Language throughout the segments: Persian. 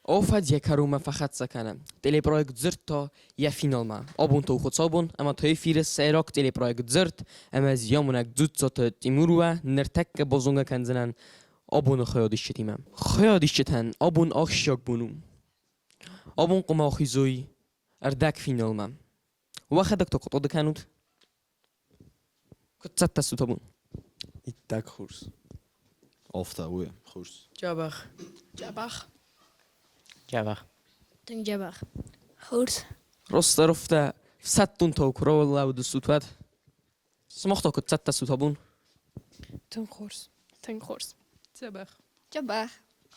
Ofad yekarum فقط سکنم. تلپروژه ДЗИРД تا یه فینال ما. آبون تو خود صابون. اما توی فیر سیراک تلپروژه ДЗИРД. اما زیامونک زود سات تیموروا نرتک بازونگا کنزنن. آبون خیادیش تیمم. خیادیش تن. آبون آخشیاک بونم. آبون قم آخیزوی. اردک فینال ما. وقتک تو قطعه کنود. کت ست سوت آبون. ایتک خورس. آفتابوی خورس. جابخ. تن جابخ. خورس. راست رفته. ستون تا کرا و لود سوتواد. سماخت کت ست سوت آبون. تن خورس. جابخ.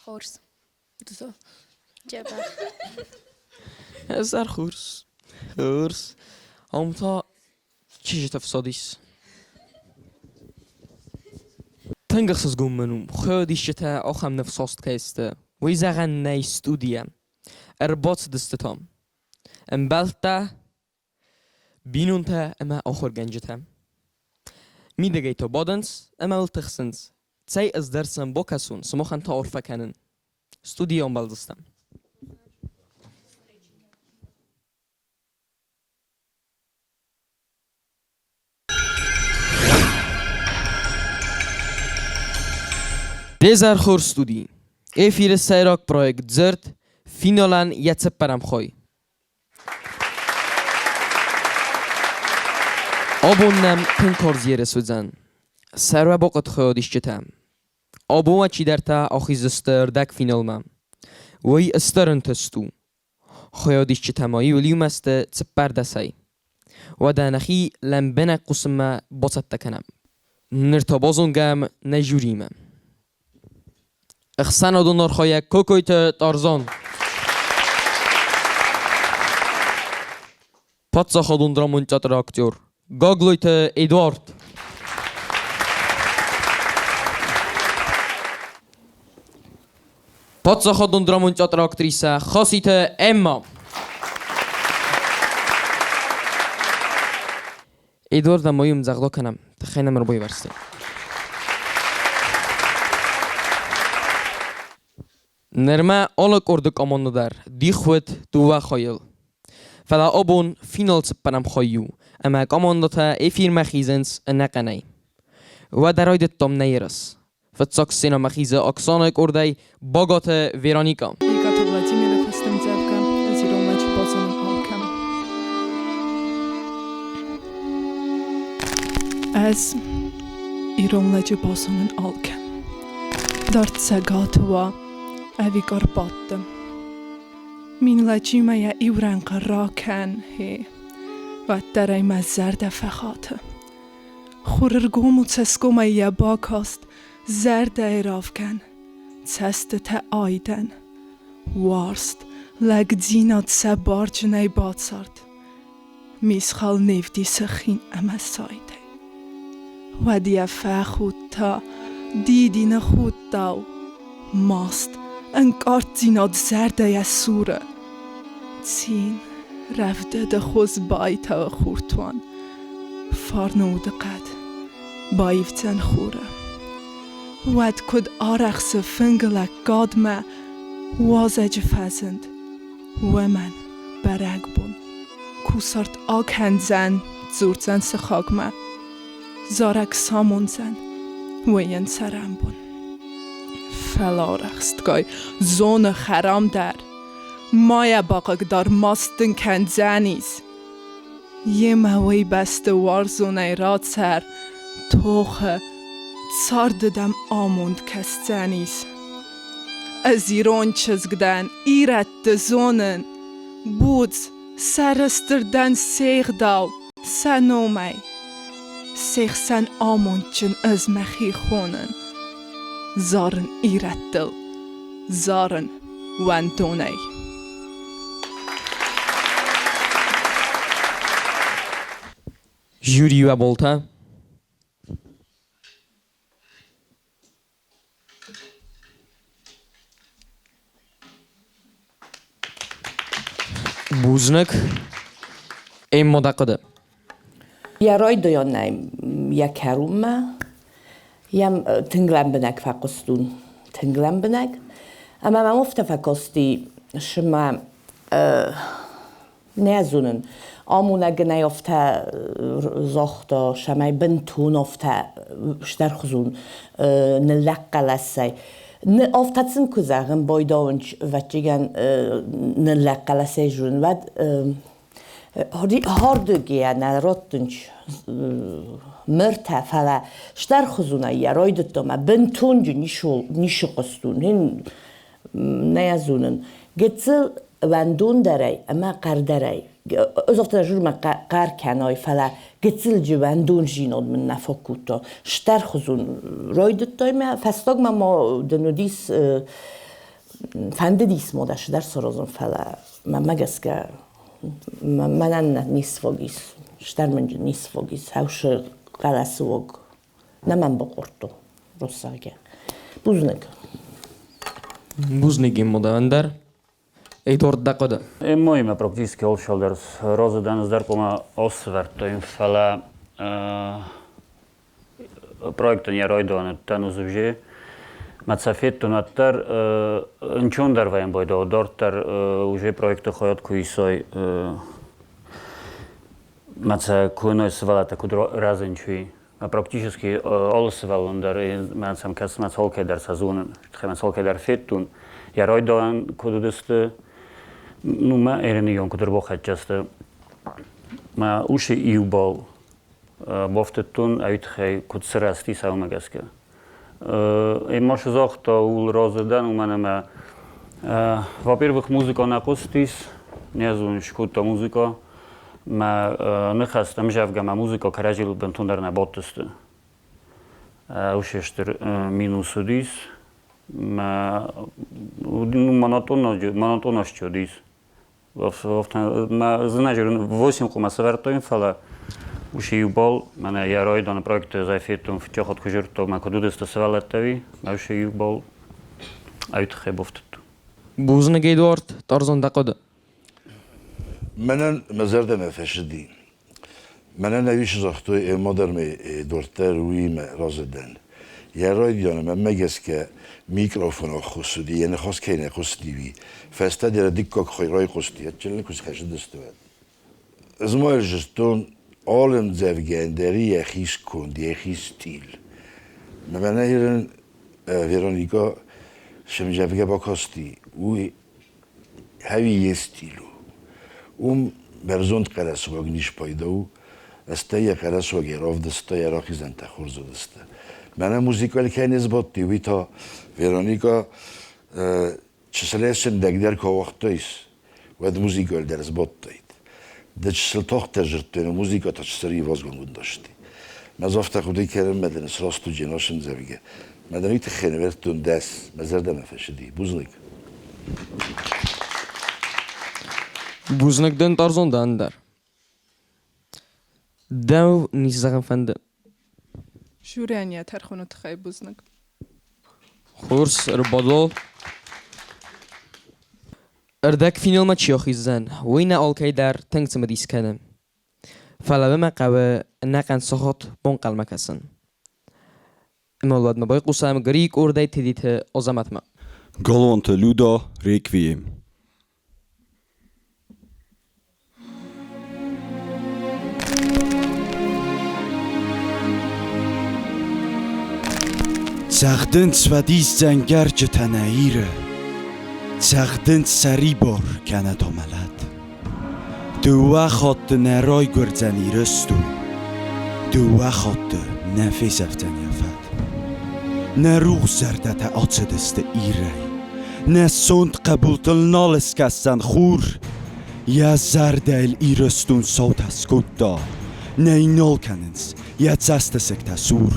خورس. جابخ. هزار خورس. خورس. تا چیزی تفسادیس. تنگخص گم منوم. خیادیش تا آخم نفساست کهسته. ویزگن نیستودیم. ارباط دستتام. امبالتا بینون تا اما آخر گنجتم. میدگی تا بادنس اما التخسنس. تای از درسم با کسون سماخن تا عرفه کنن. استودیام بالدستم. Deze خور studie. Efire seirak project ДЗИРД. Finalan jetse param khoi. Abonnem ten korziere suzan. Serve boqat khodish chetam. Abon chi darta akhizster dak finalmam. Wei stern testu. Khodish chetamai ولیوم است تپردسای. و دانخی لم بنا قسم بسط کنم. نرتبازونگم نجوریمم. اخسان دونار خواهی کوکویت تارزان. پاتسا خودون درامون تاتر اکتور. گاگلویت ادوارد. پاتسا خودون درامون تاتر اکتریسا خاصیت اما. ادوارد مایم زغدا کنم. تخینم رو بیورسته. نرمه آلا کردک آمانو در دی خود دو خایل. فلا آبون فینال سپرم خایو. اما آمانو تا افیر مخیزنس نکنی. و در آید تام نیرس. فتساک سینا مخیزه اکسانه کردای باگات ویرانیکا. Игата Владимира Пастемцевка, Зиромач Босанын алкам. Ez Iромлачы Босанын алкам. Dartsagатва Evi Karpatta. Min lacimaya iuran rakan he. Vatterai mazzarda fechate. Churergomu ceskomaya bakast. Zerda eravkan. Ceste te aiden. Warst. Legdzinat se barchnei batsart. Mischal nevdi sechin amasaide. Wadia fechutta. Didine chuttau. Mast. Een kartzinat zerde soere. Zien rafde de khos baita و خورتوان. فارنود قد بایفتن خوره. ود کد آرخس فنگلک قادمه وازج فزند. و من برگ بون. کوسارت آگ هنزن زورتزن سخاگمه. زارک سامون زن. و ین سرم بون. فلارخستگای زون خرام در مایا باقک دار ماستن کنزانیز یه موی بسته وار زونه راد سر توخه tsar dedem amond kestzenis. Ez iron çizgden irette zonen. Buds serresterden seegdaw sen omey. Seeg sen amondçın ez mechi khonen. Zaren irettel. Zaren wentoney. جوری و بولتا بوزنک این مدقده یارای دویانم یک کرومه یم تنگلم بنک فقستون تنگلم بنک اما من مفتفقستی شما نزونن آمونه گنای افته زختا شما بنتون افته شتر خزون نلقه لسه افته تسن کزاغن بایداونج و چیگن نلقه لسه جون و هاردگیه نراتنج مرته فلا شتر خزونه یا رایدت دامه بنتون جو نیشو قستون هن نیازونن گتسل وندون داری اما قر داری از افتاد جور ما قر کنای فلا گتسل جو وندون جیناد من نفاکوتا شتر خزون رایدت دایم فستاگ ما دنودیس فنده دیس ماده شدر سرازم فلا ما مگس که من نیست فاگیس شتر منج نیست فاگیس هاوش قلعه وگ نه من بقرتو رساگه Бузнеги модавандар. ДЗИРД дақода. Мојме практически олшалдерс роза данас дарпома освертоим фала проектон ја ројдоан тану зувже мацафеттон аттар нчондар вајан бойда одортар уже проекто хојот кои сој маца којној свалата кудро разенчуи практически олсвалундар мацам кас мацолкедар сазунен хемацолкедар феттун ја ројдоан кудудесте Numa erinnerjon kudurbokhadjaste. Ma ushe iubal boftetun uitgei kutsrasti saumagaske. Маш зохто ул розедан у мене ме во-первых музыка на кустис, не знаю шкута музыка. Ма не хастам жавга ма музыка каражил бентундар на боттесте. Ушештер минус дис. Ма монотонно дис. Знаешь, 8,7 фала уши юбол, мене я ројдо на проекте за ефетум в тјохот кожурто, мако дудесто свалатави, ма уши юбол, ајутхе бофтету. Бузнеги ДЗИРД Тарзан дақода. Менен мезерде ме фешеди. Менен навиш зохтој модерми дортер уиме розеден. Я ројдо на мегеске ميكروفون خصوصي يعني خاص كاين خصوصي فاستدير ديكوك خوي روي خصوصي هتشلن كوس خاش دستوات زمال جستون عالم زفگندری خیش کندی خیش ستیل مبنى هيرن فيرونيكا شمجافيكا باكاستي و هاوي يستيلو برزوند قرسوغ نيش بايدو استايا قرسوغ يراف دستا يراخي زنتا خورزو دستا من موزیکال که نزبطی وی تا ویرونیکا چسلیسن دکتر که وقتیس و د موزیکال در زبطید. دچسل تاخت تجربه موزیکا تا چسری وازگون داشتی. مزافت خودی کردم مدن سراستو جناشن زویگه. مدنی تخنورتون دست مزرده مفشدی. بوزنیک. Бузнегден Тарзан дандар. Дау низаган фанде. شورانيا ترخونو تخاي بوزنك خورس ربادل اردك فينال ما تشيخي الزن وين أولكي دار تنقسم ديس كنم فلا بما قوى نقن سخط بونقل مكسن اما الواد ما باي قسام غريك اورداي تديت ازامت ما Galvante Luda Requiem. Цагтын свадис зангар жтанаира. Цагтын сарибор канат омалад. Дуа хот нарой гурзани рысту. Дуа хот нафис афтани афад. Нарух зардата ацедесте ирай. Насунд qabultılnales kassan khur. Ya zardel iröstun sautas kutta. Neinol kanens. Ya tsastasek tasur.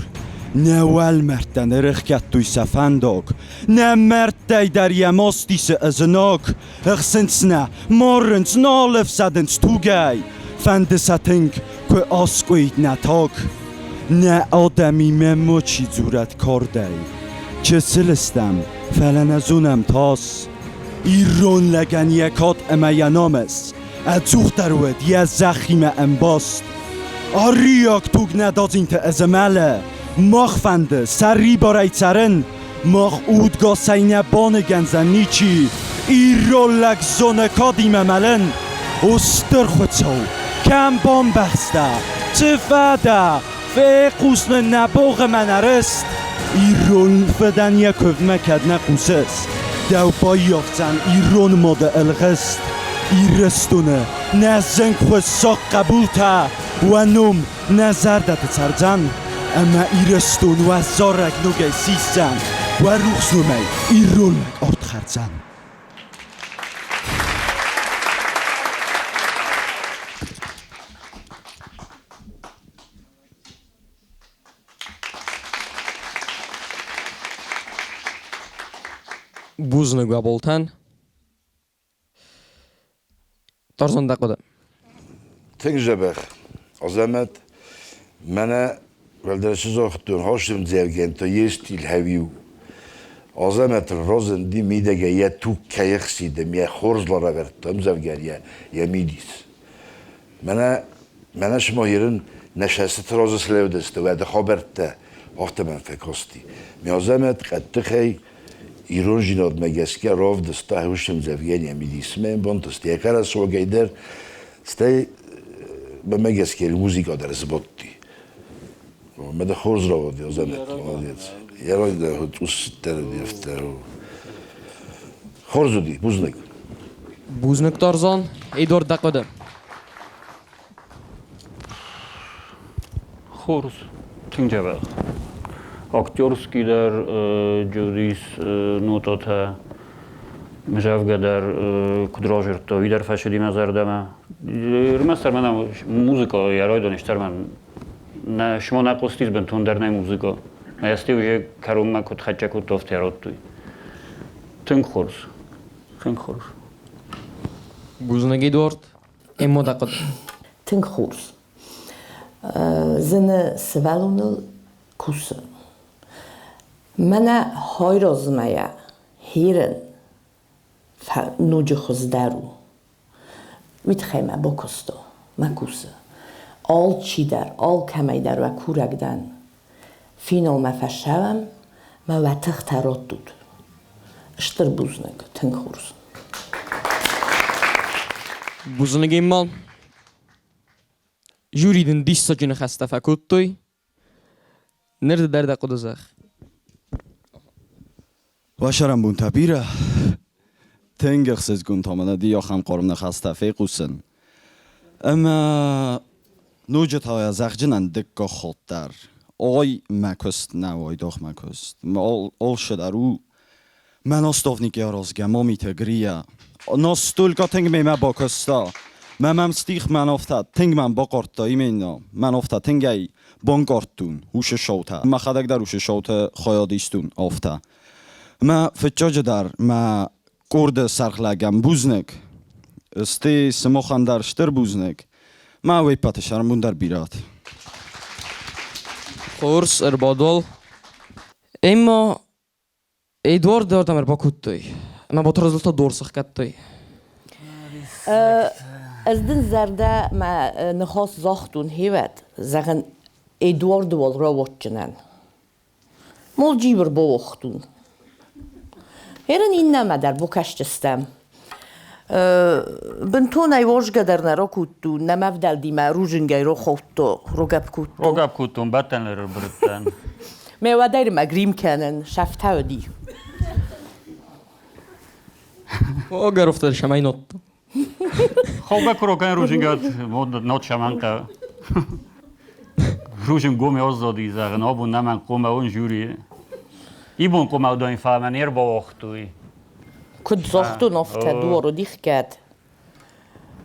نه والمرد نرخیت توی سفنداگ نه مرد در یماستیس ازناگ اخسنس نه مارنس نالف زدنس توگای فند ستنگ که آسکوید نتاگ نه آدمی ممو چی زورت کردی چه سلستم فلن ازونم تاس ایرون لگن یکات اما ینامس ازوخ دروید یه زخیم انباست آریاک توگ نداز اینت ازماله ماخ فنده سری بارای ترن ماخ اودگاه سینه بانه گنزن نیچی ایرولک زونه کدیم ملن استر خودشو کم بام بسته چه فدا فقوسن نبوغ من ارست ایرول فدن یک کفمه کدنه قوسست دو با یافتن ایرون ماده الغست ایرستونه نزن خوصاق قبول تا و نوم نظر دت سرجن اما ایرستون و زارک نوگه سیستن و روخ نومه ایرول ارد خرجن Buzunu qaboltan. Tarzan daqoda. Tengjeber, azamet, mene weldersiz ochtun hoşum zevgen to yestil heviu. Azamet rozen di midege ye tu kayxsidem ye xorzlara verttim zevger ye midis. Mene şmohirin neşesi trozes levdeste ve de haberte ahtemen fekosti. Mi azamet qattıxey ایران جناد مگسکه راو دسته هوشم زفگانی میدیسمه بان تستی اکر از سوگیدر ستی به مگسکه موزیکا در زبطی مده خورز را ودی ازمت یه رای ده توس تر دیفته خورز دی بوزنک Buzunuk Tarzan. Eydor daqoda. Хорс, тинджабе. Актерский дар جودیس نوتاته مجاوگه در کدراجر تا ویدر فشدی مزردمه رمستر منم موزیکا یارای دانشتر من نه شما نقصتیز بنتون در نه موزیکا میستی ویه کروم ما کد خچه کد تافت یارات توی تنگ خورس Buzunuk Eydor. Emmo daqoda. Tink khurs. Zene svalunul kusa. Mana hoyrozmaya hiren nuju khuzdaru. Vitkhema bokosto makusa. Al chidar, al kamaydar va kuragdan. Final mafashavam ma vatix tarotud. Ishtir buznak tink khurs. Buzunuk Emmal. Juridin dissa günü xasta fakuttoy. Nerede der daqoda zaq? واشرم بون تبیره تنگخ سز گون تامنه دی آخم قارم نخسته فیقوسن اما نوجت های زخجنن دکا خود در آی مکست نوای داخ مکست آل شده رو من استافنیکی آرازگه مامیته گریه ناستول که تنگ میمه با کستا من ستیخ من افتاد تنگ من با قارتا ایمینا من افتاد تنگی بان قارتون هوش شوته ما خدک در هوش شوته خیادیستون افتاد ما فتجاج در ما کرد سرخلگم بوزنک استی سموخان در شتر بوزنک ما وی پاتشارم بون در بیرات Xors erbadol. Emma Eydor dördem bakuttoy. Ama bu rezultat doğrusu kattoy. از دن زرده ما نخواست زاختون هیوت زغن ایدوارد وال را وچنن مول جیبر با وقتون هرن این نمه در بو کشتستم بنتون ایواش گدر نرا کتون نمفدل دیمه روژنگی رو خوتو رو گب کتو رو گب کتون بطن لر برتن میوه دیر مگریم کنن شفته دی O گرفته شمای نوت. خب بکرو کن روژنگات نوت شمانکا روژن گومی آزادی زغن آبون نمن قوم اون جوریه ایبون قوم او داین فهمن ایر با وقتوی کد زاختون افته دورو دیخ کد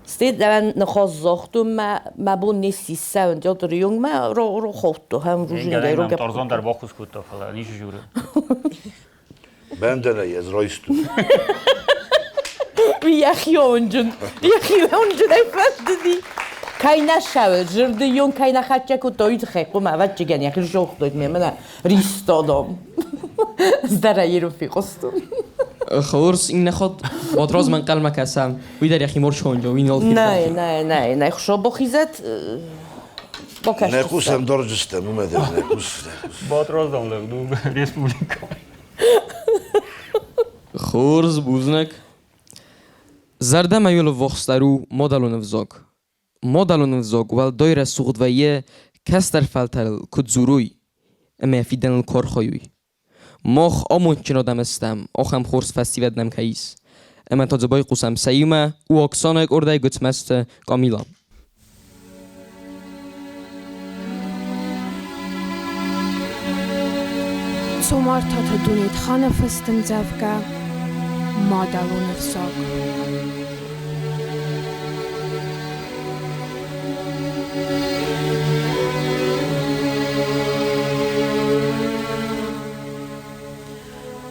استید من نخواست زاختون ما بون نیستی سوند یا در یونگ ما رو خوتو هم روژنگی رو گب تارزان در باخوز کتا فلا نیش جوره Ben de ne yaz roistu. یخی اونجون ایفت دی کاینا شاول جرد یون کاینا خچه که توید خیقو مواد جگن یخی جوخ دوید میمنه ریست آدم زدره یرو فی قستم Xors این نخواد بادراز من قلمه کسم وی در یخی مرش اونجا وی نال نه خوشا بخیزت با کشتستم Nekusem dorcistem umedim nekus. باتراز دام لگدو ریسپوبلیکا Xors buznak زرده میول وخسترو مدلون وزاگ ول دایر سوغدویه کستر فلتل کدزوروی اما فیدن الکارخایوی ماخ آمون چنا دمستم آخم خورس فستی ودنم کهیس اما تا زبای قوسم سیومه او اکسانه ارده گتمست کامیلا Somar ta dunit khana fastım zavka madalun efsak.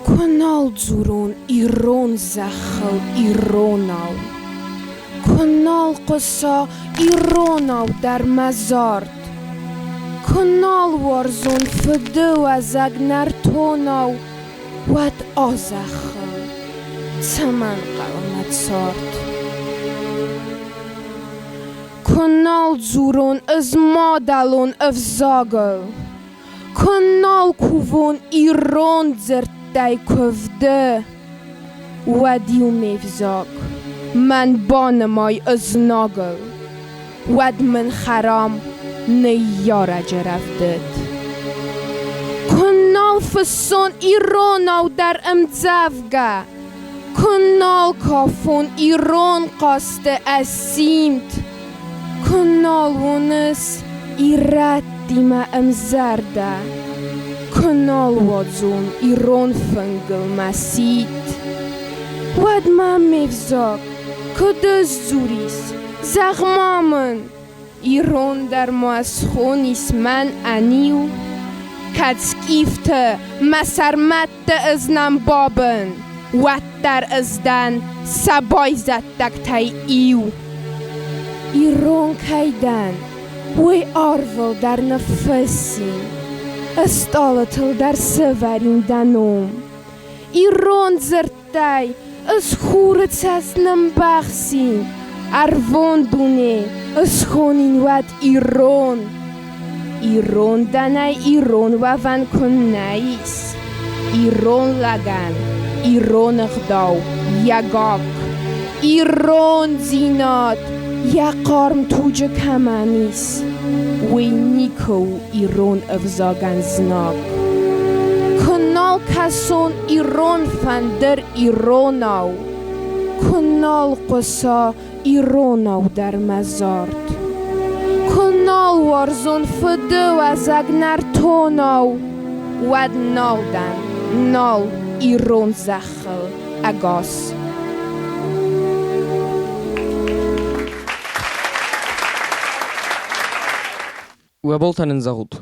Kanal zurun iron zakhal ironav. Kanal qısa ironav dar mazart. Kanal warzon fıdı ve zagnar tonav Wad azakhal Tsaman qavamat sart Kanal zurun az madalon evzagal Kanal kuvon iron zertay kövde Wadiu mevzak Man banamay az nagal Wad min kharam نیاره جرفتد کنال فسون ایرانو در امزافگا کنال کافون ایران قاسته اسیمت کنال ونس ایرات دیما امزرده کنال وادزون ایران فنگل مسید ود ما مفزاک کدز زوریس زغمامن ایران در مسخونیس من انیو کتسکیفته مسرمت ازنم بابن وات در ازدن سبای زدک تای ایو ایران کیدن وی آرول در نفسین استالتل در سورین دنوم ایران زرتای از خورت ازنم بخسین اروان دونه از خونین ود ایران دنای ایران و ون کن نیس ایران لگن ایران اغداو یگاک ایران زینات یقارم توج کمانیس وی نیکو ایران افزاگن زناک کنال کسون ایران فندر ایراناو کنال قصا ایرانو در مزارد کنال وارزون فده و زگنر تونو ود نالدن نال ایران زخل اگاس و بولتن انزغود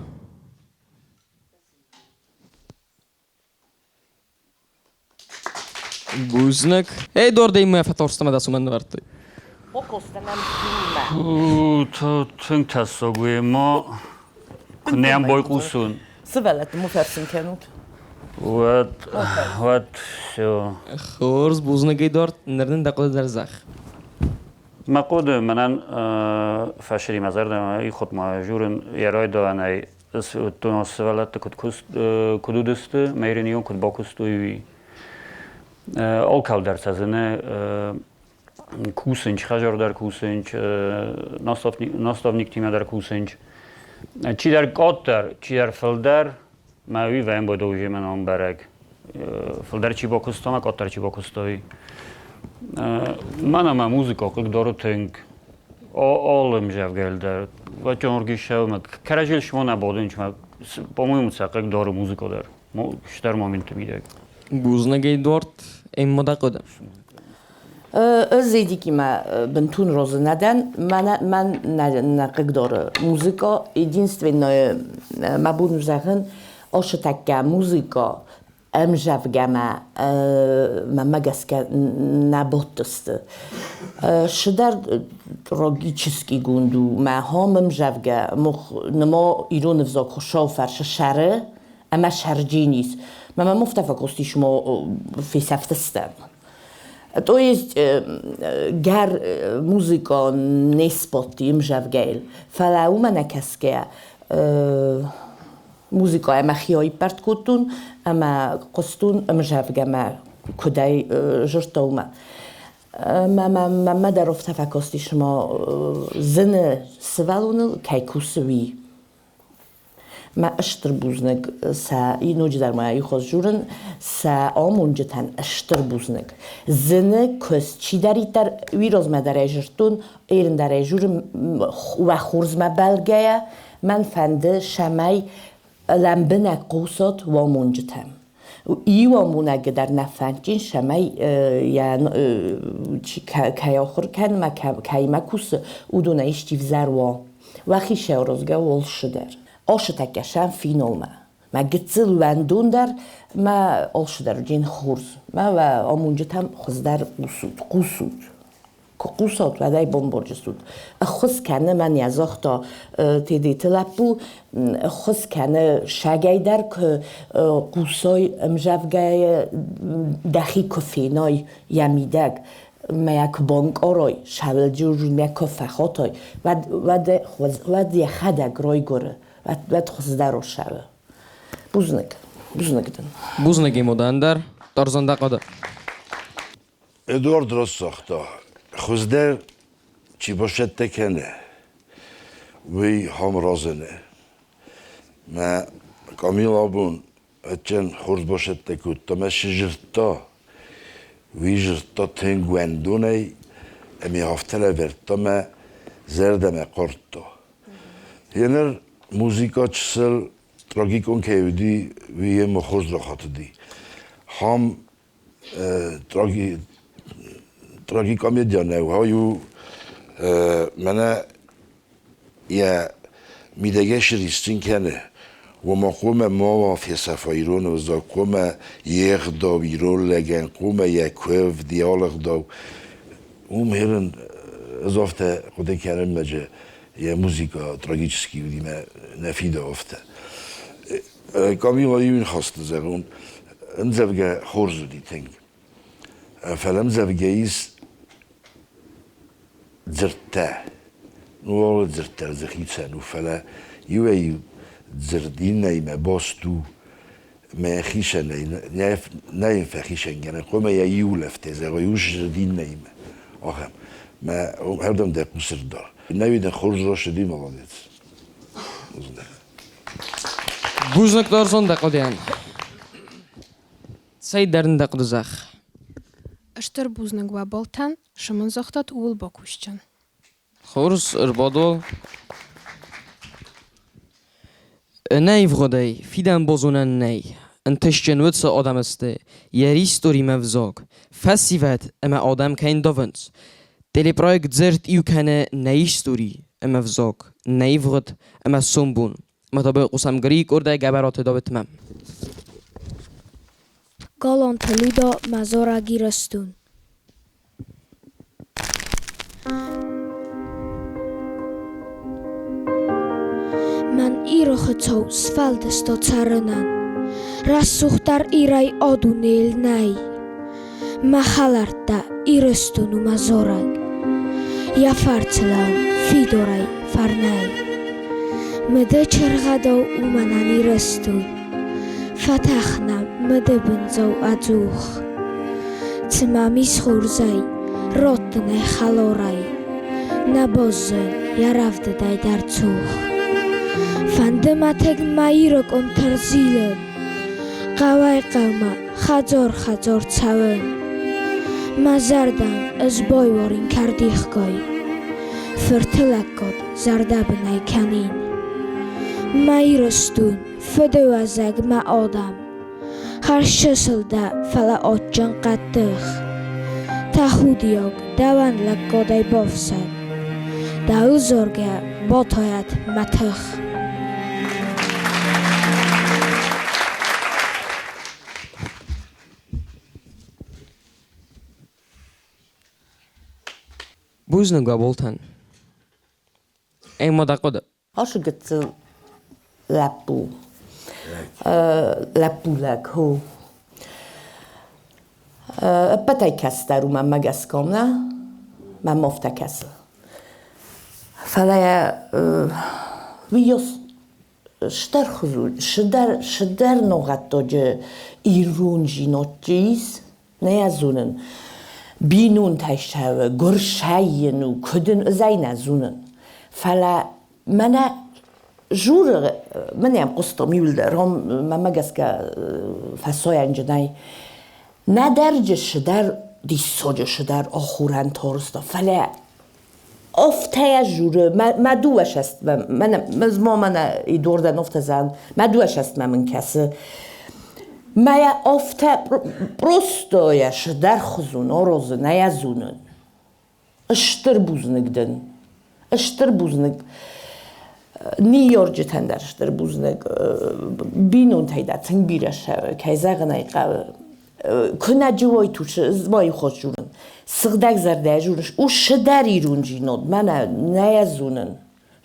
بوزنك ای دور دیمه فتورستم دستو من نورتی تو تنگ تصاگوی ما کنیم بای قوسون سوالت مفرسین کنود وات شو خورز بوزنگی دورت نردن دقل در زخ ما قد منن فشری مزار دارم خود ماجورن یارای دارن تو سوالت کدو دست میرنیون کد باکستوی آلکال در سازنه کوسنج خجار در کوسنج ناستافنیک تیم در کوسنج چی در قطر چی در فلدر ماوی و این بودوجی من آن برگ فلدر چی باکستم قطر چی باکستایی من هم موزیکا کل دارو تنگ آلم جف گلدر و جانورگی شو کرجل شما نبودن چون با موی متسقق دارو موزیکا در شتر مامنت میده بوزنگی دورت این مدقدم زیدی که ما بنتون روز ندن من نقدر موزیکا единственное ما بودم زخن آشتک موزیکا امجافگا ما مگسکه نبودست شدر تراژیکی گوندو ما هم امجافگا نما ایران فزاک خوشاو فرش شره اما شرجی نیست ما مفتفق شما فلسفتستم To jest gar muzyka niespotty mżawgel. Fala umana kaskea muzyka ama khioi partkutun ama qostun mżawgama kudai jortoma. ما در افت فکاستی شما زن سوالون کیکوسوی ما اشتر بوزنگ سا اینو جدار ما یخوز جورن سا آمون جتن اشتر بوزنگ زن کس چی داری در ویروز ما در ایجرتون ایرن در ایجور و خورز ما بلگه من فنده شمای لمبنه قوسات و آمون جتن ای و آمون اگه در نفنجین شمای که آخر کن ما که ما کس او دونه ایشتی وزروا و خیشه روزگاه ولش در آشتکشم فینال ما گتزل وندون در ما آش در جین خورز ما و آمونجا تام خز در قوسود و دای بمبارجستود خز کنه من یازختا تیدی تلپو خز کنه شگای در که قوسای امجافگای دخی کفینای یمیدگ ما یک بانک آرای شاول جور می کفه خاتای و دی خدگ رای گره و خز در شاول بوزنگدن بوزنگی مودن در دارزنده قدر ادوارد راست ساخته خزدر چی باشد تکنه وی هم رازنه ما کامیل آبون اتچن خورز باشد تکود تا ما شجرتا وی جرتا تنگوندونه امی هفتله ورد تا ما زردمه قرد هنر موزیکا چسل تراژیکون که ویدی وی مخوز را خاطر دی هم تراژیکا میدیانه و هایو منه یا میدگه شریستین کنه و ما قوم ما فی سفایرون و زا قوم یک دا ویرول لگن قوم یک کوف دیالوگ دا هرن اضافه خود کردن مجه یه موزیکا تراژیکی بودی ما نفیده افته کامیلا یون خواست زرون انزوجه خورزو دی تنگ فلم زوجه ایست زرته نوال زرته زخیتن و فلا یو زردین نیمه باستو ما خیشن نه فخیشن گنه قوم یا یو لفته زغیوش زردین نیمه آخر ما هر دم دقیق مصر دار نویدن خورز را شدی مالانیت بوزنگ دارزنده قدیان سید درنده قدزخ اشتر بوزنگ و بالتن شمن زختات اول باکوشچن خورز اربادو نیف غدای فیدن بازونن نی انتشجن ودس آدم استه یریستوری مفزاگ فسیوت اما آدم کین داونس تلپرایک ДЗЫРД ایو کنه نیستوری اما فزاگ نیف غد اما سنبون مطابق قسمگری کرده گبرات دابتمم گالان تلودا مزارا گیرستون من ایرو خطو سفالدستا ترنن رسوختر ایرای آدونیل نی محلرده ایرستونو مزارگ یا فرتلان فیدورای فرنای مده چرغدو اومنن ایرستون فتحنم مده بنزو ادوخ تمامیز خورزای راتنه خلورای نبازن یا رفته دای در توخ فندمتگ مایرو کن ترزیلن قوای قوما خجار چون مزردم از بایوارین کردیخ گای فرتلک کد زرده بنای کنین مایرستون فدو ازگ ما آدم هر شسلده فلا آتجان قدخ تهودیاگ دوان لگادای بافسد داو زرگه باتایت متخ بوزنگ و بالتن ای مادا قده هاشو گتزل لپو لک هو پتای کس درو من مگسکام نه من مفته کسل فلا ویوس شدر خزود شدر نوغت داجه ایرون جینات جیز نه ازونن بینون تایشتاوه گرشاینو کدن زین زونن فلا من جور من یم قصة میولده رام من مگس که فسای انجنای ندرجش در دیساجش در آخورن تارستا فلا افته جوره ما دوش است من مزما من ایدورده نفت زن ما دوش است من کسی ما افته پروستایش در خزون آراز نیازونن اشتر بوزنگدن اشتر بوزنگ نیارجه تندر اشتر بوزنگ بینون تایده تنگ بیرش که زغنای قوه کنه جوای توش زبای خود جورن سغدک زرده جورش او شدر ایرون جینود من نیازونن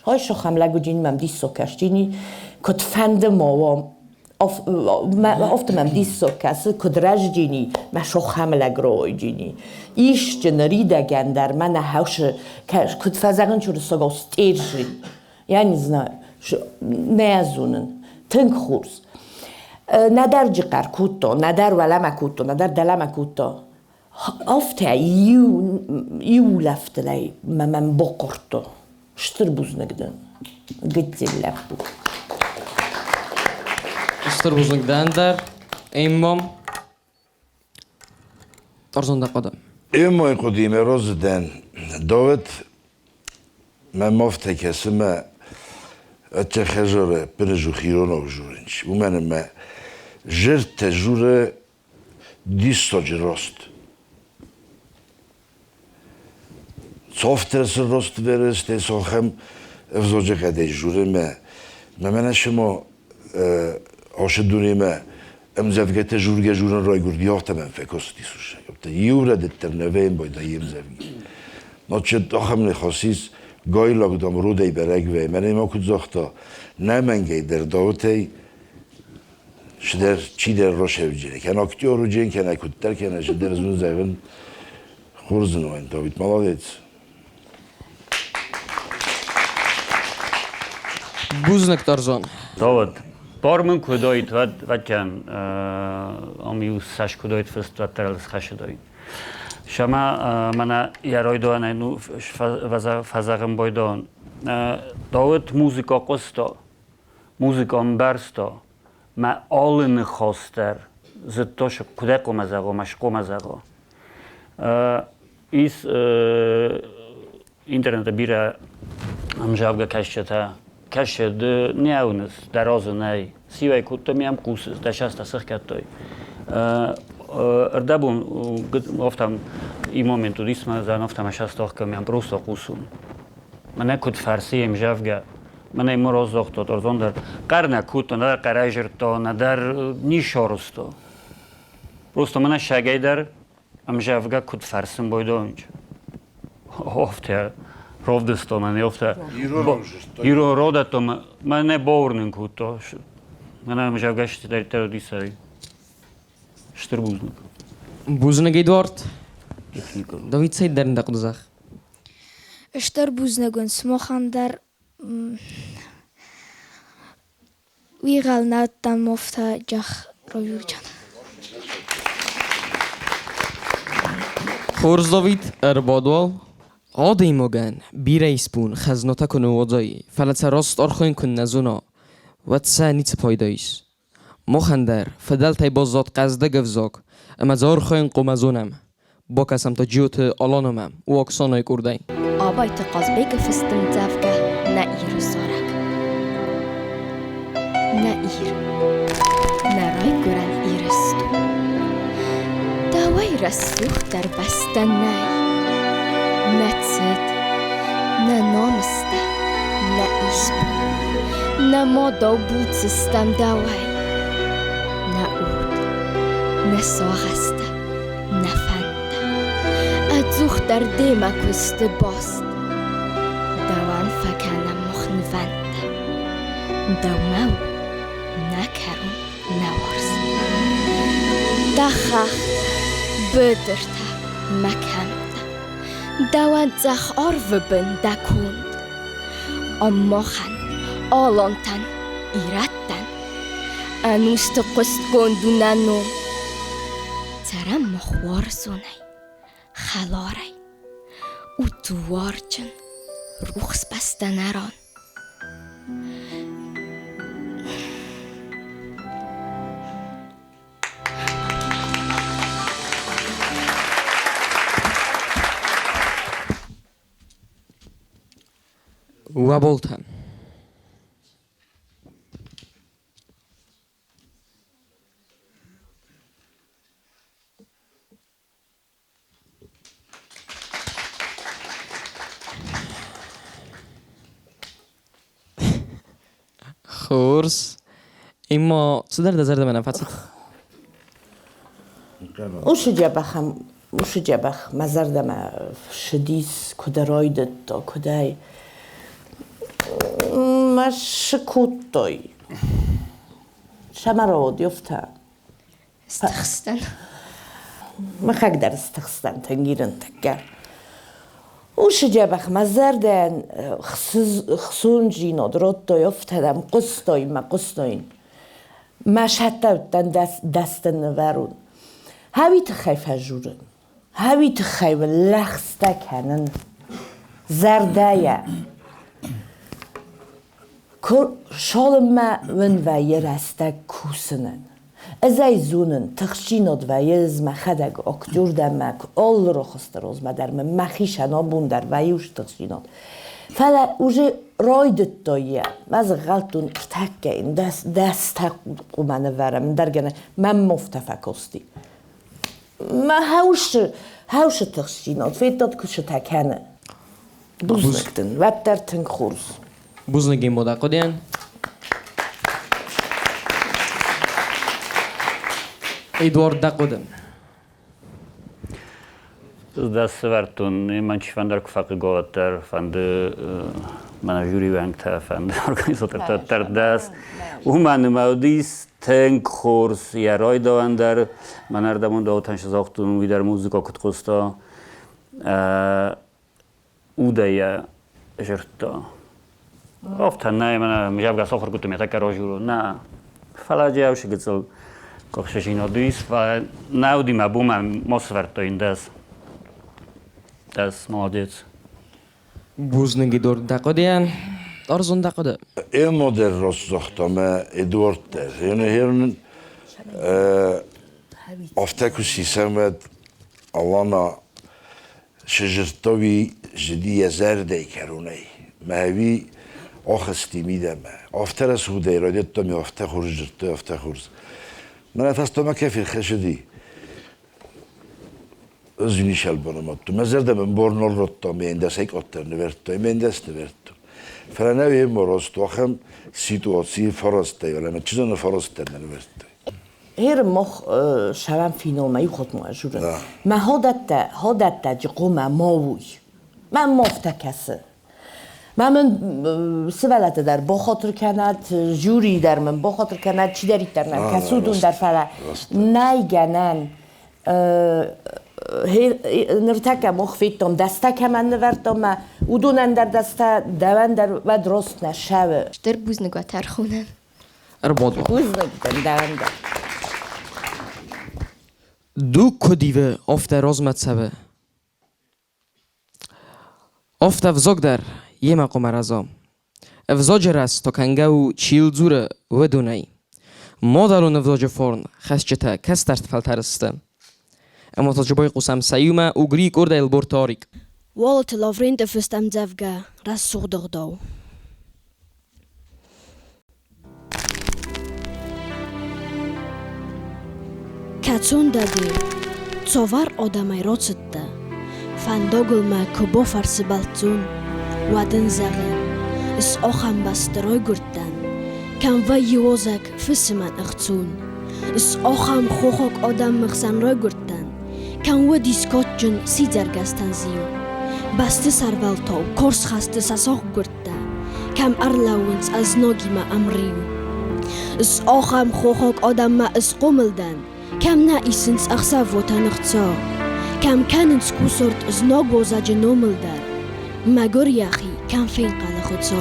های شخم لگو جینی من دیست سکش جینی کت فند ماوام افت من دیست سکش کت رج جینی من شخم لگروی جینی ایش جنری دگن در من هاوش کت فزگن چور سگا استیر جین یعنی زنای نیازونن تنگ خورس ندر جقر کوتا ندر ولم کوتا ندر دلم کوتا افته یو لفتلی من بقرتا شتر بوز نگدن گدی لفو شتر بوز نگدن در ایمام ترزنده قدم ایمای قدیم روز دن داوت من مفته کسی ما اتچه خجاره پرجو خیرون او جورنچ و من ما جرت جوره دیستا جراست صافتر سر راست برست ساخم افزاجه قده جوره ما من شما آشدونی ما امزفگت جورگه جورن رای گردی آخته من فکست دیسوشه یوره دتر نویم باید یم زفگی ناچه آخم نخواسیز گای لاگدام رو دی برگ وی من ایما کد زاختا نمنگی در داوتی شدر چی در روش هفجینه کن اکتیو رو جین کن اکتر کن شدر زون زیون خورزن وین داوید مالادیت بوزنک ترزان داود بارمن کدایت و کن آمیو سش کدایت فست و ترلس خش دایت شما من یارای دوان اینو فزاقم بایدان داود موزیکا قستا موزیکا برستا ما آلن خواستر زدتاش کدک مزاقا مشقو مزاقا ایس اینترنت بیره همجابگه کشت نیاونس دراز نی سیوای کتا میم قوسس دشست سخ کتای اردبون گفتم این مومنتو دیسم زن گفتم شست آخ که میم پروستا قوسون من کد فارسی همجابگه من این مراز داخت دارزان در قرن کوت ندر قرایجرتا ندر نیشارستا پروستا من شگای در همجابگه کد فارسیم بایدانج آفته rovdesta man je ofta iro rodato ma ne bornen kuto man je gashti der terodisai شتربوزنك بوزنك إدوارد داوید سید در نداق دوزخ شتربوزنگون سموخان در ویغال ناتن مفتا جخ رویوچان خورز داوید اربادوال عادی مگن بیریس بون خزناتا کنو وضعی فلت راست آرخوین کن نزونا و تسا نیت پایدایش مخندر فدل تای بازداد قزده گفزاک اما زار خوین قومزونم با کسم تا جیوت آلانمم و اکسانای کردای آبای تقاز بیگ فستم زفگه نه ایرو سارک نه ایر نه رای گرن ایرستو دوای رسوخ در بستن نه تسد نه نامسته نه ایسبو نه ما دو بود سستم دوای نه اود نه ساغسته نه فنده ادزوخ در دیمه کسته باست دوان فکنم مخن فنده دومو نکرم نوارس دخخ بدرته مکمده دوان زخ آرو بن دکوند اماخن آلانتن ایرتن انوست قست گندوننو ترم مخوار زونه خلاری او دوارچن روخس بستنران و بولتن خورس اما چه در ДЗЫРД من فصل وش جبخ مزردم شدیس کدرایدت تا کدای مش کوتای شمرود یفته استخستن ما خاک در استخستن تنگیرن تگر وش جبخ مزردن خسون جینود رد تا یفتدم قصتای ما قصتاین مش حتی دستن نورون هاوی تخیف جورن هاوی تخیف لخسته کنن زردایه شال ما ون وی رسته کوسنن ازای زونن تخشیناد وی از مخدگ اکتور دمک آل رو خسته روز مدر من مخیشن آبون در ویوش تخشیناد فلا اوجه رایدت دایه از غلطون تکه این دست تقو منه ورم درگنه من مفتفکستی ما هاوش تخشیناد فیداد کشه تکنه بوزنکتن وبتر تنگ خورز بوزنگی مودا قدیان ایدوارد دقودم دست ورتون من چی فندر کفاق گواتر فند من جوری ونگ تا فند ارگانیزاتر تر دست او من مودیس تنگ خورس یا رای داوندر من اردمون داوتنش زاختون ویدر موزیکا کت قستا او دیا جرتا افتن نه من میجاب گس آخر کتم یه راجورو نه فلاجی اوش گذل کخششین آدیس و نودی مبوم مصورتا این دست молодец. بوزنگی دور دقودیان ارزون دقوده این مدل رستاختمه ادوارد یعنی هرن افتکو سیستمت آوانا شجرتوی جدی زرده کرونه ماوی آخستی میدم افتر سوده ایرادیت تو می افته خورجرتو افته خورز من اتستم کفیر خشدی özünü şalbanamattı. Mezarda ben bornol rottam, ben de sek otlarını verttim, ben de este verttim. Falan evim morostu, akım situasyon farastay, valla ben çizonu farastayını verttim. Her moh şavan finalma yuxot mu ajuran. Ma hodatta ciquma mavuy. Ben moftakası. من سوالات در با خاطر کند جوری در من با خاطر کند چی دارید در من کسودون در فلا نیگنن نرتکه مخفیتم دسته که من نوردم او دونن در دسته دوان در و درست نشوه در بوزنگو ترخونن اربادو بوزنگو دوان در دو کدیوه افته رازمت سبه افته وزاگ در یه مقام رزا افزاج رست تا کنگه و چیل زوره و دونهی ما درون افزاج فرن خسچته کس درد فلترسته اما تجربه قسم سیومه او گری کرده البور تاریک والت لافرین دفستم زفگه رس سوغداغ داو کتون دادی صور آدمی را چده فنداگل ما کبا فرسی بلتون ودن زغن اس آخم بسترای گردن کم و یوازک فسی من اختون اس آخم خوخاک آدم مخزن را گردن کم و دیسکات جن سی درگستن زیو بسته سرولتاو کرس خسته سساق گرده کم ارلاونس از ناگی ما امریو اس آخم خوخاک آدم ما اس قوملدن کم نه ایسنس اخصا وطن اختصا کم کننس کوسرد از ناگوزا جنومل در مگر یخی کم فین قل خودسا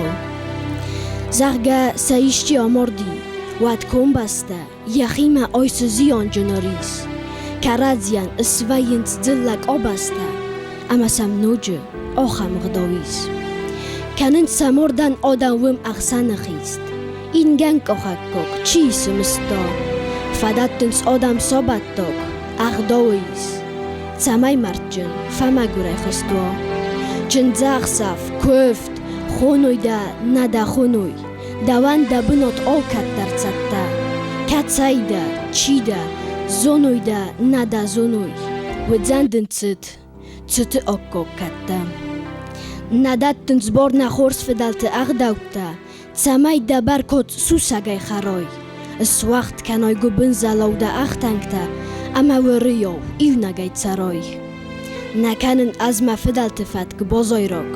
زغگه سایشتی آماردی ود کن بسته یخی ما آیس زیان جناریس Karadian isvayint dillak obasta. Amasam noje ocham gdawiz. Kanin samordan odamwim aksana khist. Ingen kohakkok chisimisto. Fadattins odam sobattok agdawiz. Tsamay marchin famagure khisto. Chinzaxsaf köft khonoyda nada khonoy. Davan dabinot olkat dartsatta. Katsayda chida zonoyda nada zonoy. Wedzandin Цыты окко катта. Надаттын сборна хорс федалты агдаута. Цамай дабар кот сусагай харой. Свахт каной губын залауда ахтангта. Ама вырыйов ивнагай царой. Наканын азма федалты фатк бозойрок.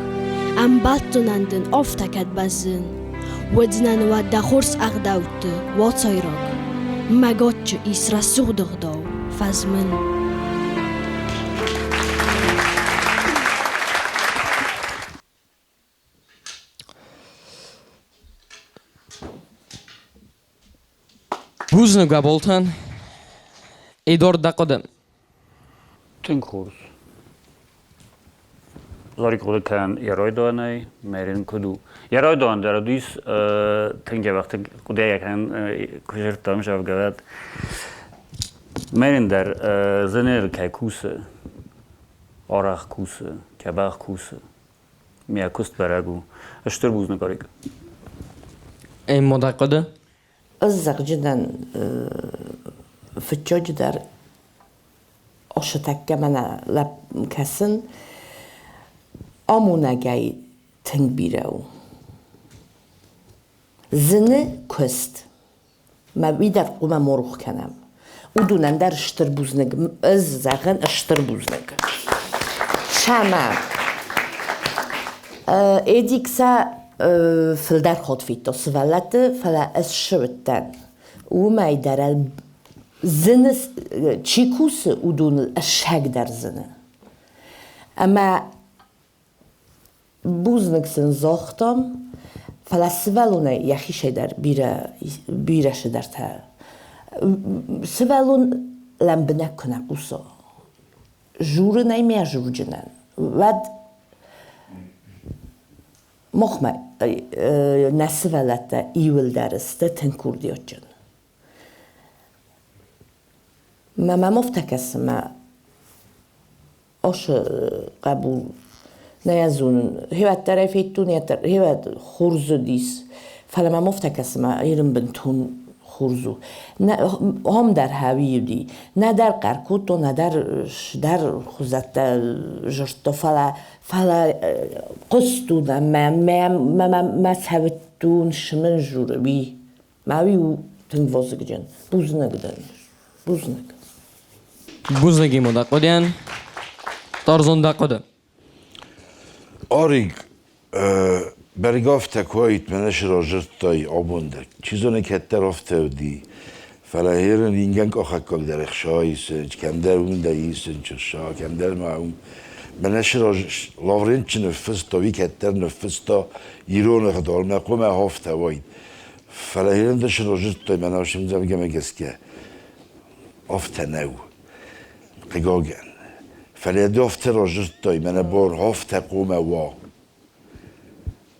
Амбаттунандын офтакат базын. Wedznан вадда хорс агдауты воцойрок. Маготчы исра сугдыгдау фазмын. Бузны габолтан эдор дақода. Тинкурс. Зори коли кан яройдоанай мерин куду. Яройдоан дарадис тинге вақти кудая кан кужертам шавгават. Мерин дар зенер кай куса, орах куса, кабах куса. Мия куст барагу. Аштыр бузны корик. Эм дақода. الزق جدا في الجودر أشتك كمان لب كسن أمونا جاي تنبيرو زنه كست ما بيدر قوم مروخ کنم ودونن در اشتر بوزنگ از زغن اشتر بوزنگ شما ادیکسا فلدر خود فيتو سوالات فلا أشرتن وما يدار زنس تشيكوس ودون الأشهق در زنه أما بوزنك سنزاختم فلا سوالونه يخيش در بيرش در تا سوالون لم بنكنا قصة جورنا يميا جورجنان ود مخمه نسوالات ایول درسته تنکوردیوچن. ما مفتکس ما آش قبول نیازون هیوت طرفیتون یا هیوت خورزو دیس فلا ما مفتکس ما ایرم بنتون خورزو هم در هویدی نه در قرکوتو نه در خوزت جشت فلا قصدونا ما سبتون شمن جوربی ماوی تنوازگ جن بوزنگ دن بوزنگی مدقودیان تارزون دقوده آریگ برگافته کویت منش راجت تای آبونده چیزونه که طرفته ودی فلاهیرن اینگن آخکاک در اخشاییسن کم در اون داییسن چرشا کم در معون منش راجت لاورنچ نفس تا وی کتر نفس تا ایران خدار نقوم هافته واید فلاهیرن دش راجت تای مناشم زمگه مگسکه هافته نو قگاگن فلاهیرن هافته راجت تای من بار هافته قوم وا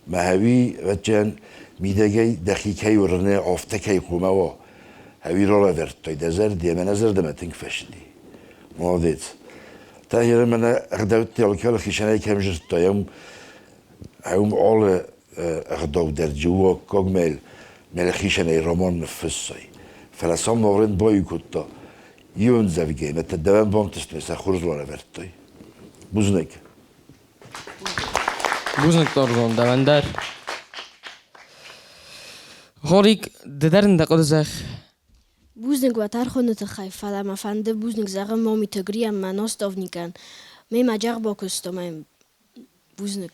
مهوی و جن میدهی دقیقی ورنه آفته کی قومه و هوی را ورد تای ДЗИРД من ДЗИРД متنگ فشدی مادیت تاهیر من اقدامت تلکال خیشانه کم جرت تایم هم آل اقدام در جوا کامل من خیشانه رمان نفسای فلسام نورند بایی کتا یون زوجی مت دوام بانتست مثل خورز وانه ورد تای بوزنک بوزنك تارزون دواندر خوريك ددرن دقود زخ بوزنگ و ترخونه تخیف فلا مفنده بوزنگ زغم ماميты Грийы مناستوفنیکن می مجاق باکستو من بوزنگ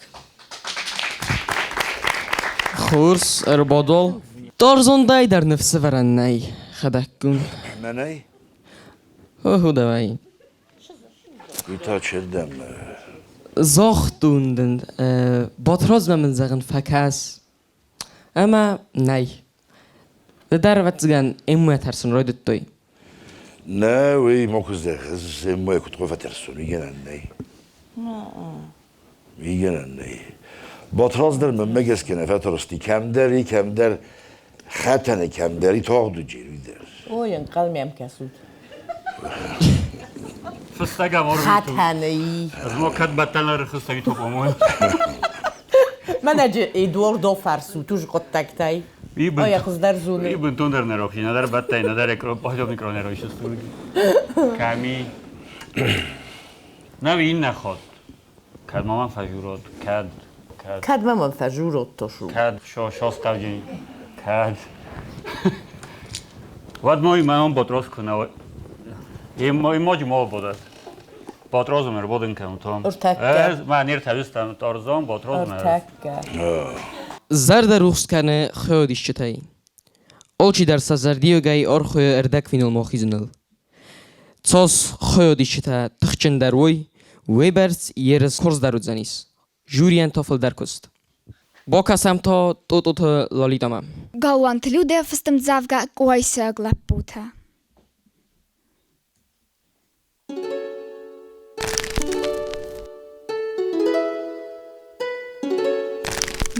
خورس اربادول تارزون دای در نفس ورن نی خدکون منای هو دوای ایتا چردم زاختوندن باتراز من زغن فکاس اما نی در وقت زغن امو ترسن روی دتوی نه وی مکوزه زموی کت قفت رسون میگن نه میگن نه باتراز در من مگس کنه فترستی کم در خطنه کم داری تاق دو جیروی در اوین قلمیم کسود خستگم آرمی تو خطنه ای از ما کت بدتن لر خستگی تو قمون من اجه ایدواردو فرسو توش قد تکتای آیا خز در زونه ای بنتون در نراخی نداره بدتای نداره اکران پاهجا میکران نرایش استورگی کمی نه این نخواد کد مامان فجورات کد من فجورات تو شو کد شاست قوجی کد ود مایی من هم باتراز کنه این ماجی ما بودد باتراز رو بودن کنم تام من نیر تویستم تارزان باتراز زرد روخس کنه خیادیش چتایی آلچی در سزردیو گای آرخوی اردک فینال ماخیزنل تاس خیادیش چتا تخچن در وی برس یرز خورز درود زنیس جورین تافل در کست با کسم تا تو لالیدامم Galvant люди фастам завга гойса глапута.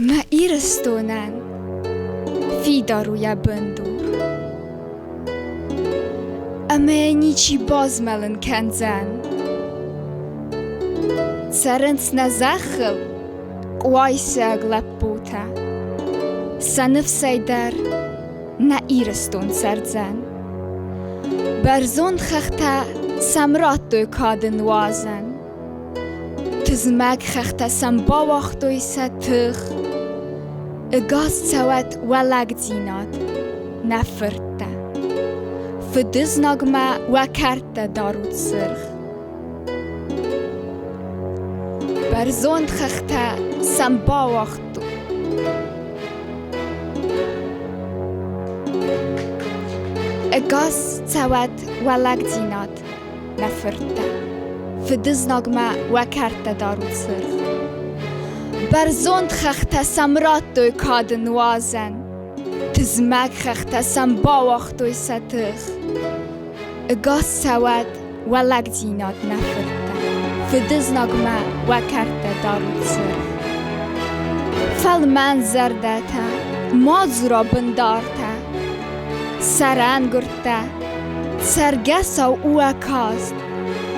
Ma irastonan fidaruja bandur. Ame nici bozmelen kanzan. Sarans na zachel gojsa glaputa. Sanıf saydar na irastun sardzan. Barzon xaxta samrattu kadın wazan. Tizmak xaxta samba waqtu ise tıx. Gaz sawat walag zinat nafırta. Fıdız nagma wakarta darut sırx. Barzon xaxta samba waqtu Gaz sawat walag zinat nafırta. Fıdız nagma wakarta darut sırx. Barzon xaxta samrattu kadın wazan. Tizmak xaxta samba waqtu ise tıx. Gaz sawat walag zinat nafırta. Fıdız nagma wakarta darut sırx. Fal manzardata mazura bindarta. Sarangurta sargasa uakast.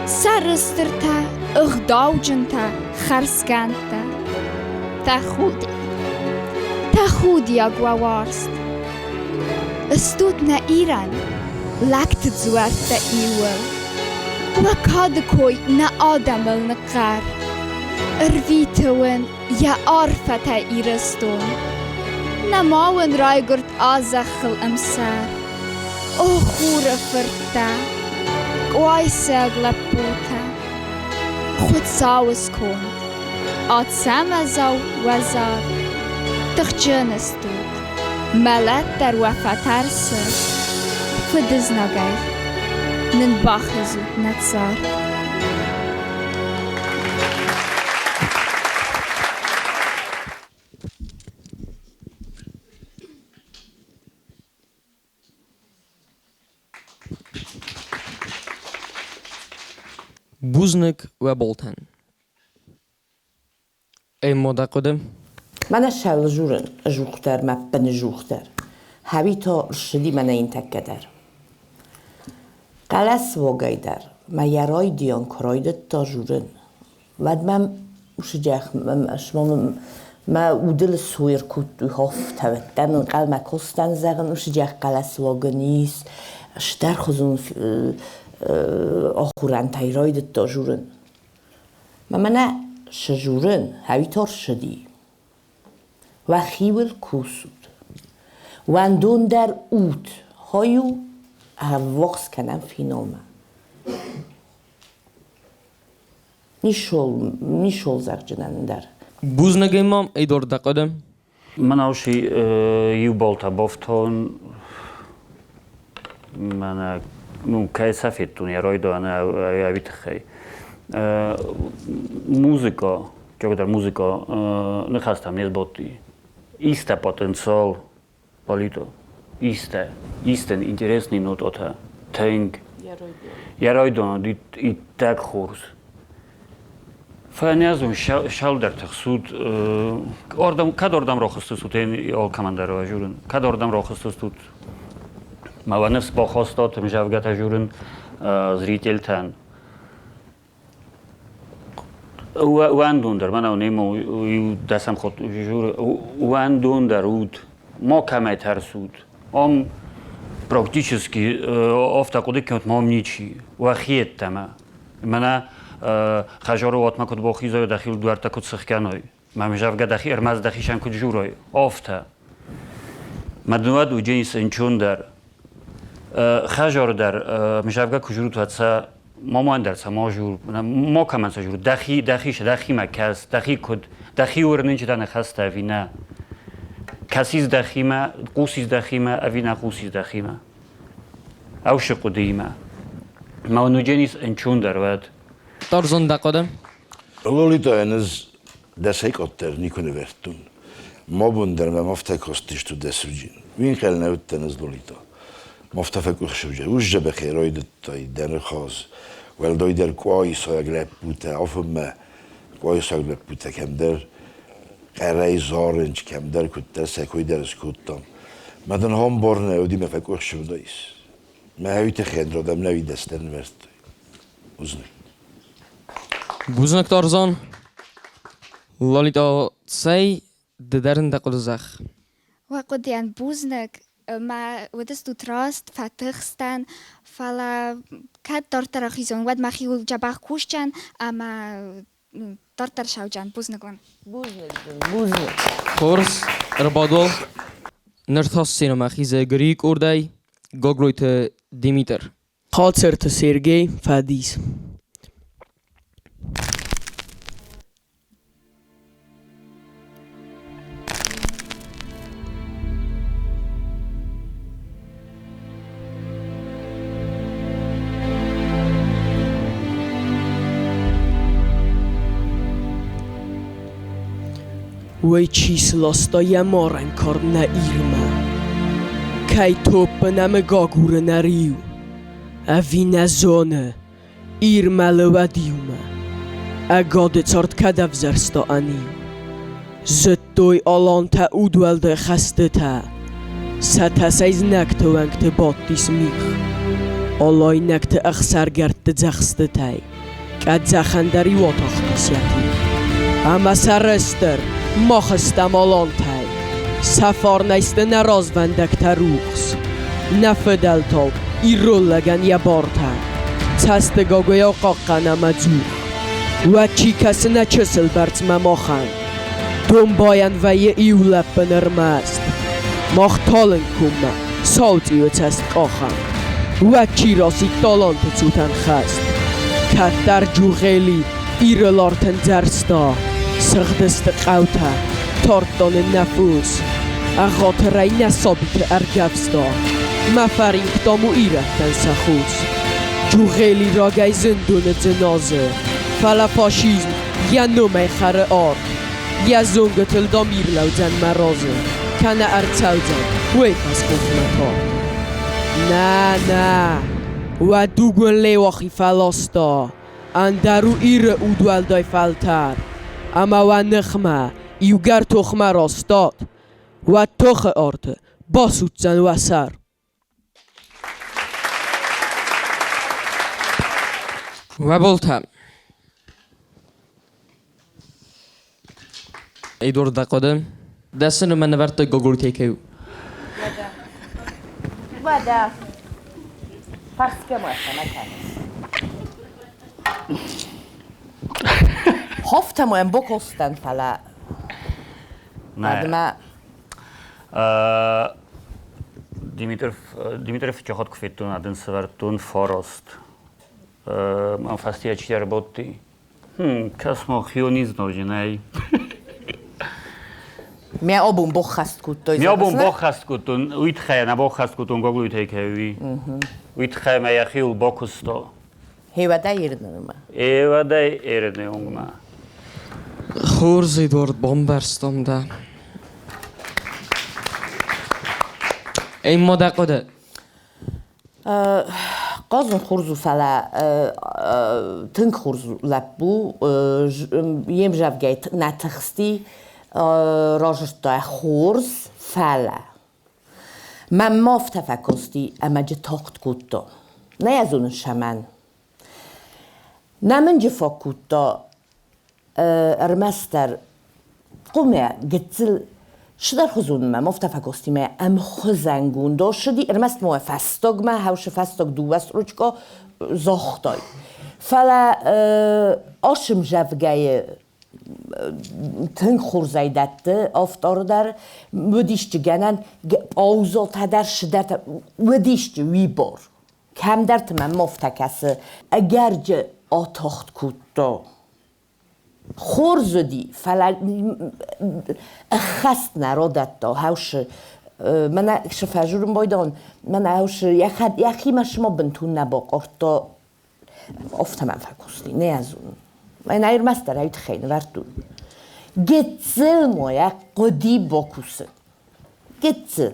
Sarıstirta ıgdavcunta kharskanta. تخودی گوارست استود نه ایران لکت زورت ایول و کاد کوی نه آدمل نقر ارویتون یا عرفت ایرستون نماون رای گرد آزخل امسر او خور فرتا قوای سگل بوتا خود ساوز کند آت سمزاو وزاد تخچن استود ملت در وفتر سر فدز نگیر نن باخزود نتزار بوزنک و بولتن ای مودا قدم من شل جورن جوختر مبن جوختر هوی تا رشدی من این تکدر قلس وگیدر ما یرای دیان کراید تا جورن ود من شجاع ما ودل سویر کود هفت هفتن قل ما کستن زغن شجاع قلس وگنیس شتر خزون آخورن تایراید تا جورن من شجورن هوی تا رشدی و خیول کوسود و اندون در اوت هایو وقت کنم فینالما نیشول زرجنن در بوزنک امام ای دور قدم من اوشی یو بالتا بافتون من نو که سفیدتون یا رای دانه اویت خی موزیکا که در موزیکا نخواستم نیز باتی ایسته پتانسیال بالیتو ایسته интересный нот ота тенг Яроидон и так хорс. Фанязун шалдар тахсуд кадордам рохостусут эн ол командаро журун кадордам рохостусут маванес бохостот мжавгата журун зрительтан уандундар мана немо дасам хот жур уандундар уд мо камайтарсуд ом практически офтакудикет момничи вахиеттама мана خجارو واتما کد با خیزای داخل دوارتا کد سخکنای ممجاوگا داخل ارماز داخلشان کد جورای آفتا مدنواد و جنس انچون در خجار در مجاوگا کجورو تواتسا مامان درسا ما جور ما کمان سا جور داخل مکس داخل کد داخل ورنینچ دانه خسته وینا کسیز داخل ما قوسیز داخل ما اوینا قوسیز داخل ما او شقو دیما ما ونو جنس انچون در واد تارزون دقادم Lolita enez desheikotter nikone vertun. Mobundar me maftekostis tu desugin. Winkel neutten ez Lolita. Maftafekushuje. Uzje becheroidettai denekhoz. Wel doider koisoag lepute afme koisoag lepute kemder. Kerei zorench kemder kutter sekoider skuttam. Madan homborne udime fekushudais. Me heute gendrodam nevidesten vert. Uzne. بوزنک تارزان لالیتا سعی ددرن دقلزخ وقدیان بوزنک ما ودست تو تراست فتخستن فلا کد دارتر خیزون ود مخیول جبخ کوشچن اما دارتر شوجن بوزنگون خورس اربادول نرتاس سینما خیز گریک اردای گاگرویت دیمیتر خاطرت سرگی فدیس Ой числоста я морен корна ирма Кай топпенаме гагуре нариу Авина зоне ирма левадиума Агоде цорт кадавзерсто аниу Зеттой аланта удвелде хастета Сата сайз накте вангте баттис мих Алай накте ахсаргерте дзахстетай Кадзахандари ватахтис ятих Ама сарестер ماخستم آلان تای سفار نیست نراز وندک تروخس نفدل تال ایرول لگن یا بارتن تستگاگو یا قاقنا مجوخ و چی کسی نچسل برد مماخن دوم باین و یه ایولب بنرمست ماخ تالن کمه سالتی و تست قاخن و چی راسی تالانت چوتن خست کت در جو خیلی ایرلارتن درستا سردست قوته تاردان نفوس اغاطرای نسابیت ارگفستا مفرین کدامو ایرفتن سخوز جو خیلی راگای زندون جنازه فلا فاشیزم یا نومه خر آرد یا زنگ تلدا میرلو جن مرازه کنه ارچو جن وی پس خفمتا نه و دوگون لیواخی فلاستا اندرو ایر اودوال دای فلتر اما و نخمه ایوگر تخمه راستاد و تخ آرده باسود زن و سر و بولتم ای دور دقادم دستن من نورد گاگل تیکیو ودا فرس که موفنه کنه هفتم هم بکستن فلا نه Димитров чохот кфетун один свертун форост. Мам фастия чти работи. Касмо хиониз ножинай. Ми обум бохаст куттой. Ми обум бохаст кутун. Уитхая на бохаст кутун гоглу тейкеви. Уитхая ма яхил бокусто. Хевада ирнема. Евада ирнема. خورز ایدوارد بامبرستم ده این ما دقاده قازن خورزو فلا تنك خورزو لبو یم جاب گیت نتخستی راجشتا خورز فلا من ماف تفکستی اما جه تاخت کتا نه از اون شمن نمن جفا کتا ارمستر قومه گتل شدر خزون ما ماف تفکستی ما ام خزنگون داشتی ارمست ما فستاگ ما هاوش فستاگ دو وست روچکا زاختای فلا آشم جفگای تنگ خورزای داده آفتار در ودیشت گنن آوزال تدر شدر ودیشت وی بار کم در تمام مفتکسه اگر جه آتاخت کتا خورز دی فلا خست نرادت دا هاوش من شفاجورم بایدان من هاوش یخی ما شما بنتون نباق ارتا افت من فکستی نه از اون من ایر مستر هایت خیلی وردون گتزل مایا قدی باکوسه گتزل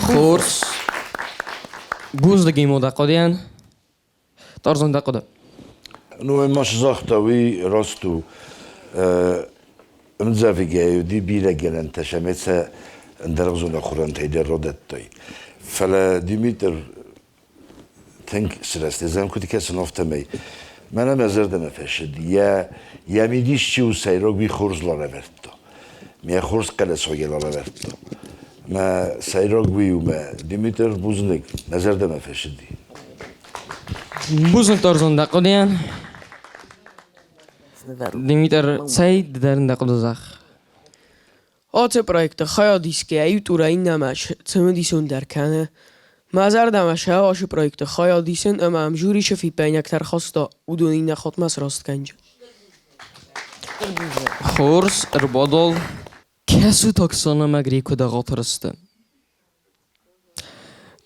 خورس بوز دگی مودا قدیان تارزان دا قدا نو ماش زاختوی راستو امزافی گیو دی بیره گلن تشمیت اندرغزون خوران تیدر ردت تای فلا دیمیتر تنك سرست زم كنت كسر نفتمي ما أنا زرد ما فشد يا ميديش شو سيروك بي خورز لا رفرتو مي خورز كلا سوي لا رفرتو ما سيروك بي وما ديمتر بوزنك نزرد ما فشد بوزن تارزان دقوديان ديمتر سيد درن دقودزاخ آت پروژه خیادیست که ایوتورا این نماش تمدیسون در کنه مازر دمشه آش پروژه خیادیسن اما همجوری شفی پینکتر خواستا و دونی نخواد مس راست کنج خورس اربادال کسو تاکسانا مگری کدا غاطرسته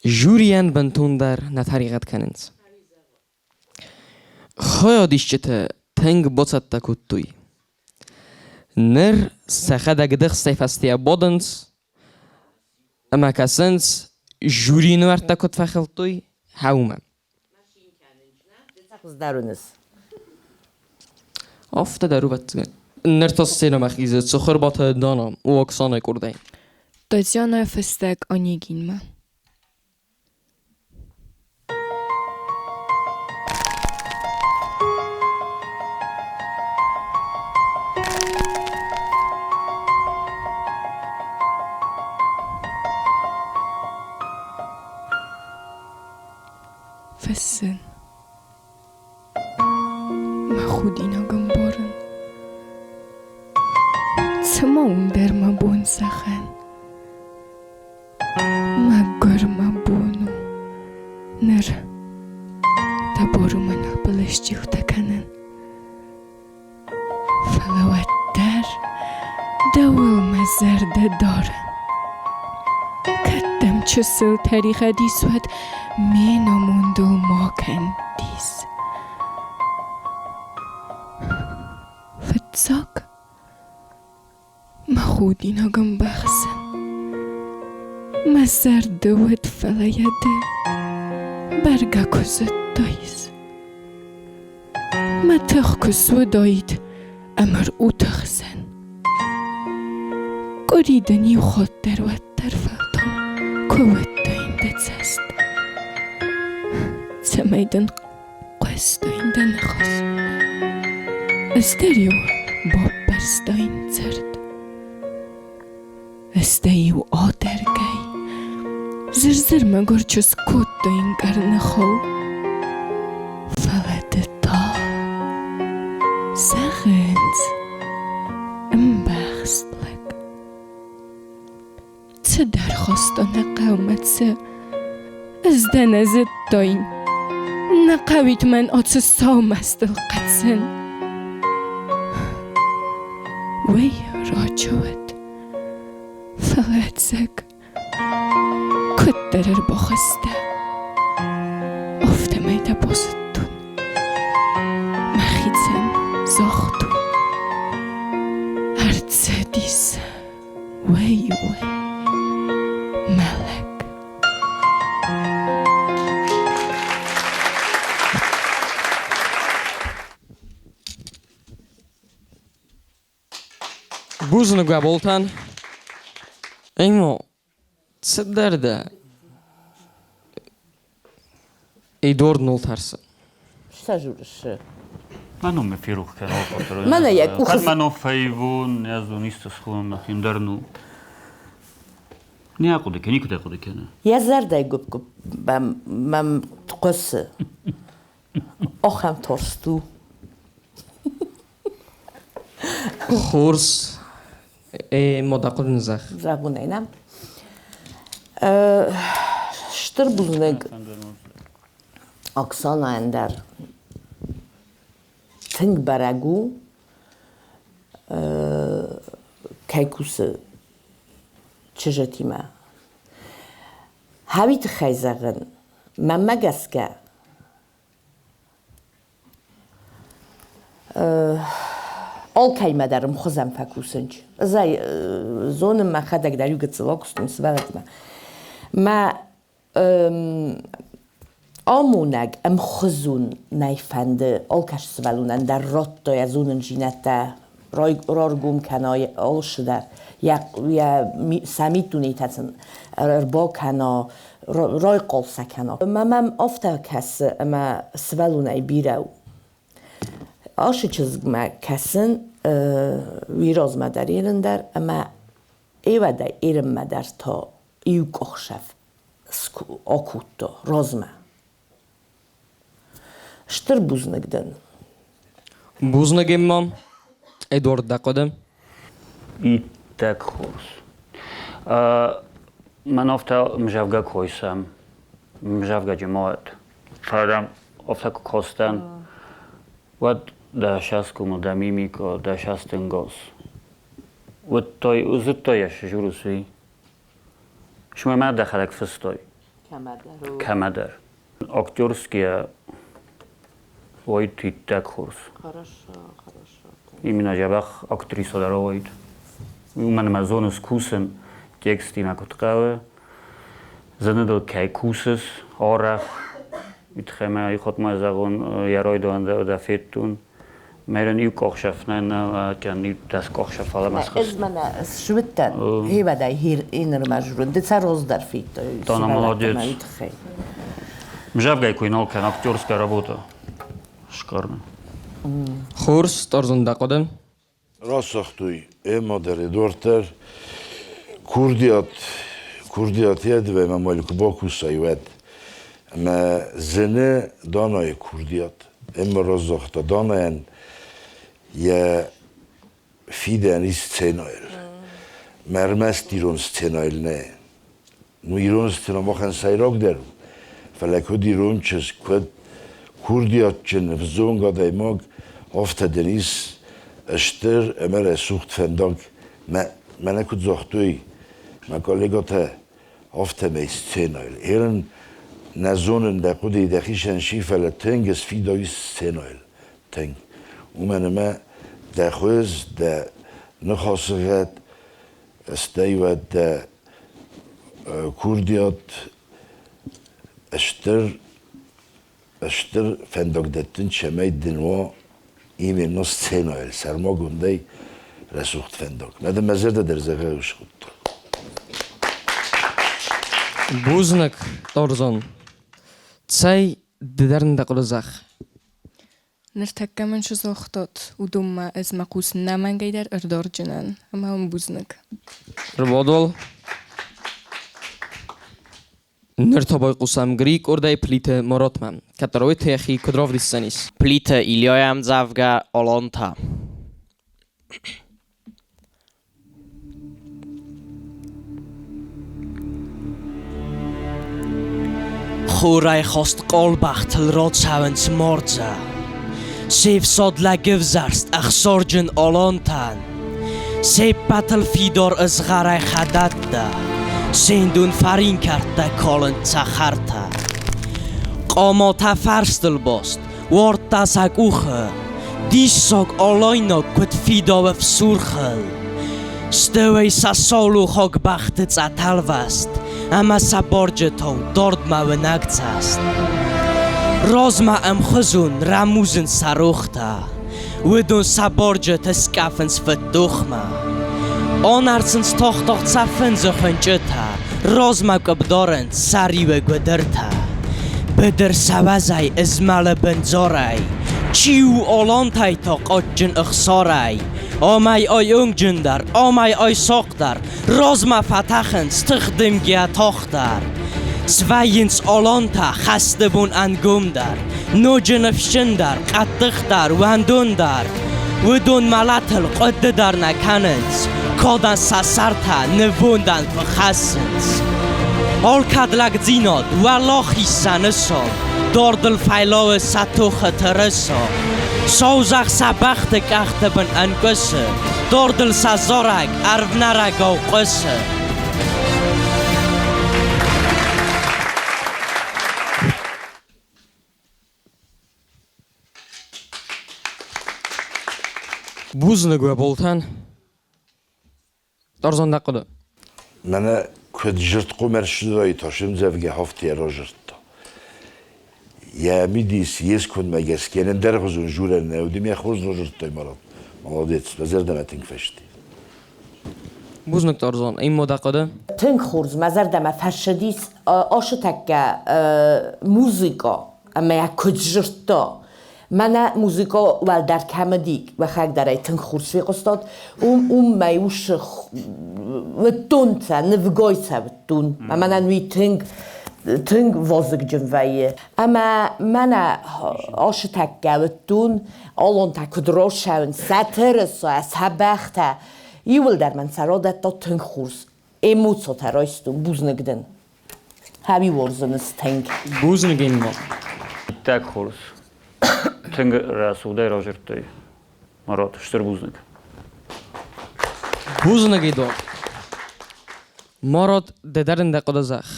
جوریان بنتون در نتریقت کننز خیادیشته تنگ بوسط تکوتوی نر سخد اگدخ سیفستی بادنز اما کسنز جوری نورد تکوت فخلتوی هاومم آفته درو بطگن نرتاس سینو مخیزه سخر بات دانم او اکسانه کرده Татьяна Фестек Онегинма. فسن ما خودینا گمبارن سما اون در ما بون سخن ما گرما بونو نر تبارو منا بلشتیو تکنن فلوت در دول مزرد دارن کدم چسل تاریخ دیسوت مینا موندو ما کندیس فتزاک ما خودینا گم بخسن ما زرد ود فلیده برگا کزد دایز ما تخ کسو داید امر او تخزن گریدنی خود در ود در فلتا کوت داین دزست سمیدن قصد داین دنخواست استریو باب برستاین زرد استیو آدرگی زرزر مگر چس کود داین گرنخو فلد تا سخنز ام بخست لگ چه درخواستان قومت سه از دنزد داین نقوید من آتس سام استل قدسن وی راجوت فلد زگ کد درر بخسته افته میده بازدون مخیزن زاختون هرچه دیسه وی ملک بوزنگ و بولتن ایما چه درده ای دورد نول ترسه شتا جورشه منو مفیروخ که منو یک منو فیوون از دونیست سخون نخیم درنو نیا قوده که نیکو ده قوده که نه یه زرده گب من قصه آخم ترستو خورس ماده قد نزخ زبون اینم شتر بوزنگ اکسان اندر تنگ برگو کیکوس چجتی ما هاویت خیزگن من مگس که آل کیمه درم خوزم فکوسنج زای زونم ما خدک دریو گتسلاکستون سوالت ما آمونگ ام خزون نیفنده آل کش سوالونن در رات دا یا زونن جینته رارگوم کنای آل شده یا سمیتونی تاتن با کنا رای قلسه کنا مم افتا کس اما سوالونه بیرو آشی چیز ما کسن ویراز ما در ایران در اما ایوه در ایران ما در تا ایو کخشف آکوت دا رازمه شتر بوزنگ دن بوزنگ امام ای دورد ده قدم ای تک خورس من افتا مجاوگه کویسم مجاوگه جماعت فردم افتا کستن و ده شست کمو ده میمیکو ده شستن گاز و تای ازد تایش جورسی شما من دخلک فستای کمدر актерские ой ты так хорс хорошо именно жабах актриса даровит у мен мазон скусен тексти на котқаве занадал кай кусес орах митхема и хот мазагон ярой да феттун мерен ю кохшафнен кан ю дас кохшафала масхас از من شوتن هی بدای هیر اینر مجرون ده روز در فیت Тона молодец. Мжавгай куйнал кан актерская работа. Шикарно. خورس تارزون ده قدم Rasaktuy modeli dorter Kurdiyat yed ve memalik bakusa yed ma zene danay Kurdiyat emma razakta danayen ya fiden iscenail mermest iron scenail ne nu iron scenail mochen sayrok der felekod iron ches kod Kurdiyat chen vzonga da mag ofta denis اشتر امر سوخت فندق من اکود زختوی من کلیگات افت میستنایل ایران نزونن دقودی دخیشن شیفل تنگس فیدایس سنایل تنگ ومن ما دخوز ده نخاسقت استیوت ده کردیات اشتر فندق دتن شمید دنوا ایمن نص سنایل سرما گندهی رسوخت فندق مدام مزرده در زغرش خود بوزنگ تارزون تسای ددرن دقل زخ نرتكا من شو زوختات ودوما از مقوس نمان گیدر اردار جنان اما هم بوزنگ ربادول نرتابای قسم گریک اردای پلیت مراتمم کتروی تیخی کدراف دیستنیس پلیت ایلیایم زفگا آلانتا خورای خواست قالبختل را چونت مارزه سیف ساد لگف زرست اخسارجن آلانتن سیف بطل فیدار از غرای خدت ده سندون فرین کرد ده کالن تخرته قاماته فرستل باست وارد تسک اوخه دیش ساک آلاینا کد فیدا و فسورخل ستوی سالو خاک بختت زتل وست اما سبارجه تاو دارد مو نگت است راز ما ام خزون رموزن سروخته ودون سبارجه تسکفنس فتوخمه Onarsınız toxtoqsa fınzı xınçıta Rozma qıbdarın sari ve gödürta Bidir savazay izmalı benzoray Çiu olan taytoq otcun ıxsaray Amay ay öngcündar, amay ay soqdar Rozma fataxın stıxdım giya toxdar Svayins olanta xastibun angumdar Nojin ifşindar, qattixdar, vandundar ودون ملاتل قد در نکنند کادن سسرتا نووندن بخسند آل کدلک زیناد ولاخی سنسا داردل فیلاو ستو خطرسا سوزخ سبخت کخت بن انگسه داردل سزارک عرب نرگا و قسه Buzunu boltan Tarzanda qıdı. Mənə köd jırtqo mərşidayı taşım zəvgə haftaya rajırtda. Yəmi dis yes kun məgəskənin dərğuzun jurən nəvdim ya xoz rajırtda marat. Молодец, məzərdəmətin fəşdi. Buzunu tarzan این moda qıdı. Tınk xurz məzərdəmə fəşdis aşı təkkə muzika amma ya köd jırtda. Mənə muzika və در کمدی و خاک در ای تنگ خورسی قصد میوش و تون تا نفگایسه و تون و منە نوی تنگ وازگ جنویه اما منە آش تکه و تون آلان تا کدرا شون سترسا از هبخته یول در من سرادت تا تنگ خورس ایموتسا ترایستون بوزنگدن همی ورزنست تنگ Buzunu ما Так хорс. Тынг расудай рожертой. Марат, штырбузник. Buzunu gido. Marad dederinde qıdazaq.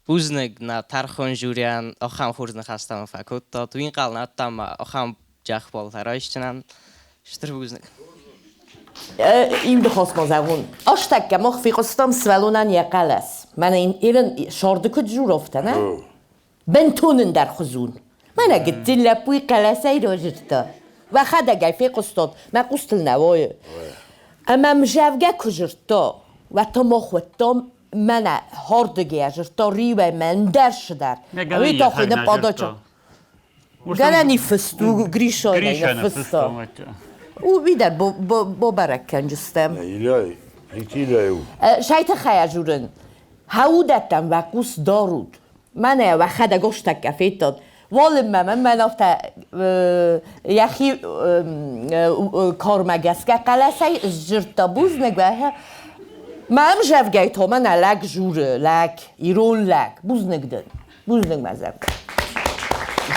Buznik na tarxon jurian axam xurzna xastam fakutta Twin qalna tamma axam jaxbol tarayışçınan Штыр buznik. این بخواست مازگون آشتک که ما فیقستم سوالونن یقلس من این شارده که جور افته نه؟ بنتونن در خزون من اگه لپوی قلسه ای راجرتا و خد اگه فیقستاد من قستل نوایه اما مجوگه کجرتا و تا ما خودتام من هاردگه اجرتا ریوه من در شدر اوی تا خیده پادا چا گره نیفستو گریشانه نیفستا او بیدر با برکن جستم İlahi, peki ilahi o. شایت خیجورن هودتم و قوس دارود منه و خدا گشتک کفیت داد والم من افته یخی کارمگس که قلسه جرتا بوز نگوه من جفگه تا من لک جوره لک ایرون لک بوز نگدن بوز نگمزم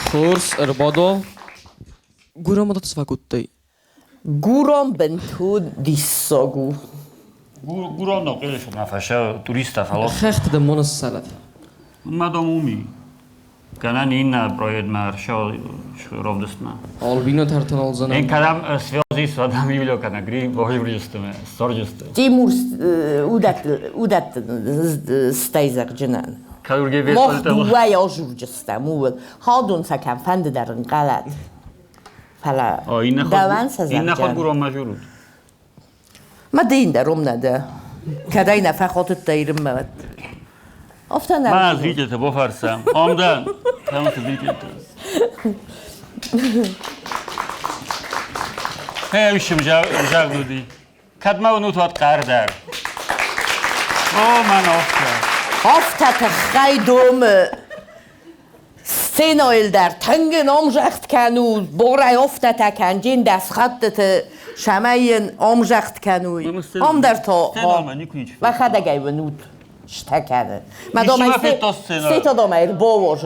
Xurs irbado Gurama da tısfakuttai. گورم بنتو دیساگو گوران دا قیلش نفشه توریستا خلاص Xext de monas salad. مدام اومی کنن این براید مرشا رابدستنا Albino tartan این alzanam. کدام سوازی سادم یولیو کنه گری باهی بریستمه سارجسته تیمور اودت ستایزق جنان کدورگی مخ ویسالتا دوه یا جور جستم اول هادون سکم فند در انقلت فلا دوان سزم این نخواد جن گوران مجورود ما دین درم نده کدای نفه خاطر دایرم مود افتان من از نرسیم ریکت بفرسم آمدن کمت ریکت هیوشم جاگ بودی کدمه و نوتوات قردر من آفتر هفتت خیدوم سینایل در تنگ آمجخت کنو باره هفتت کنجین دست خطت شمین آمجخت کنوی آم در تا و خدگی و نود شتکنه مدام سه تا دامه ایر باوش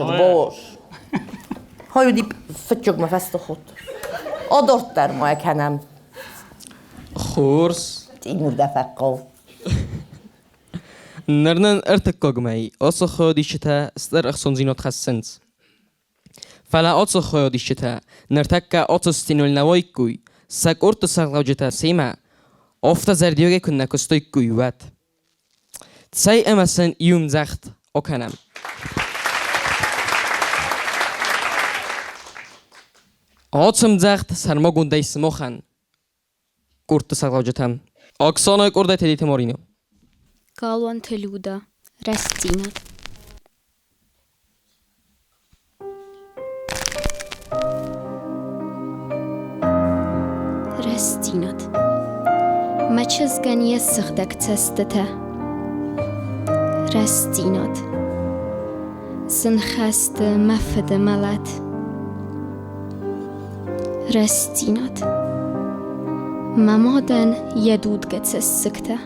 هایو دی فتجوگ مفست خود آدارت در ما کنم Xurs تیمور دفقاو Nırnın ارتقاقمي أصخو ديشتا استر أخصون زينو تخسنز فلا أصخو ديشتا نرتكا أصستينو النوايكوي ساك أورتو ساقلاوجتا سيما أفتا زرديوغي كنا كستويكوي وات تساي أمسن يوم زخت أوكانم أصم زخت سرماغون دايس موخان أورتو ساقلاوجتام Oksana orada tedit morino. Galvan teluda. Restinat. Restinat. Maçızganiye sıxdak testete. Restinat. Zınxast mafed malat. Restinat. Mamadan yedud getsessikte.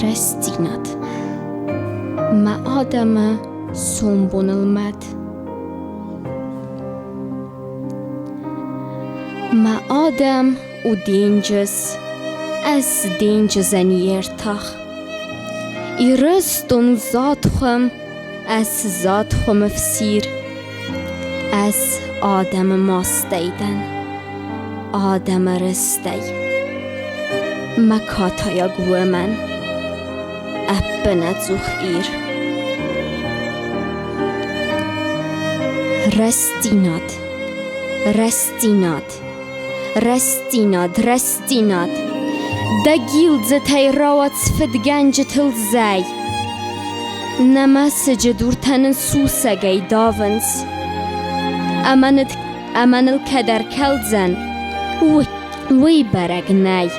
Restinat. Ma adamı sombunulmad. Ma adam u dinges az dingezen yertach. İristun zatxım az zatxım fsir. Az adam masteyden. Adam ristey. Ma kataya gwemen. Appena zuchir. Restinat. Restinat. Restinat. Restinat. Da gildze teyravat sfedgence tilzey. Namasıcı durtanın susagay davans. Amanıl kader kelzen. Uy baragnay.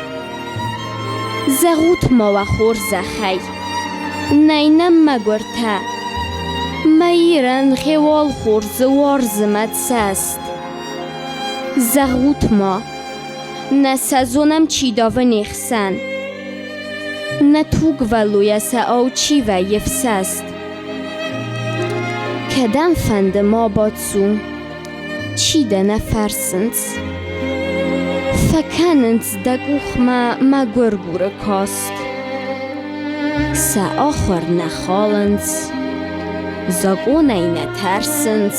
زغوت ما و خورزه خی نینم مگرته میرن خوال خورز وارزمت سست زغوت ما نسازونم چی داوه نیخسن نتوگ ولوی ساو چی و یفسست کدام فند ما باتسون چی ده نفرسنس فکنند دگوخ ما گرگور کاست سا آخر نخالند زگونه نترسند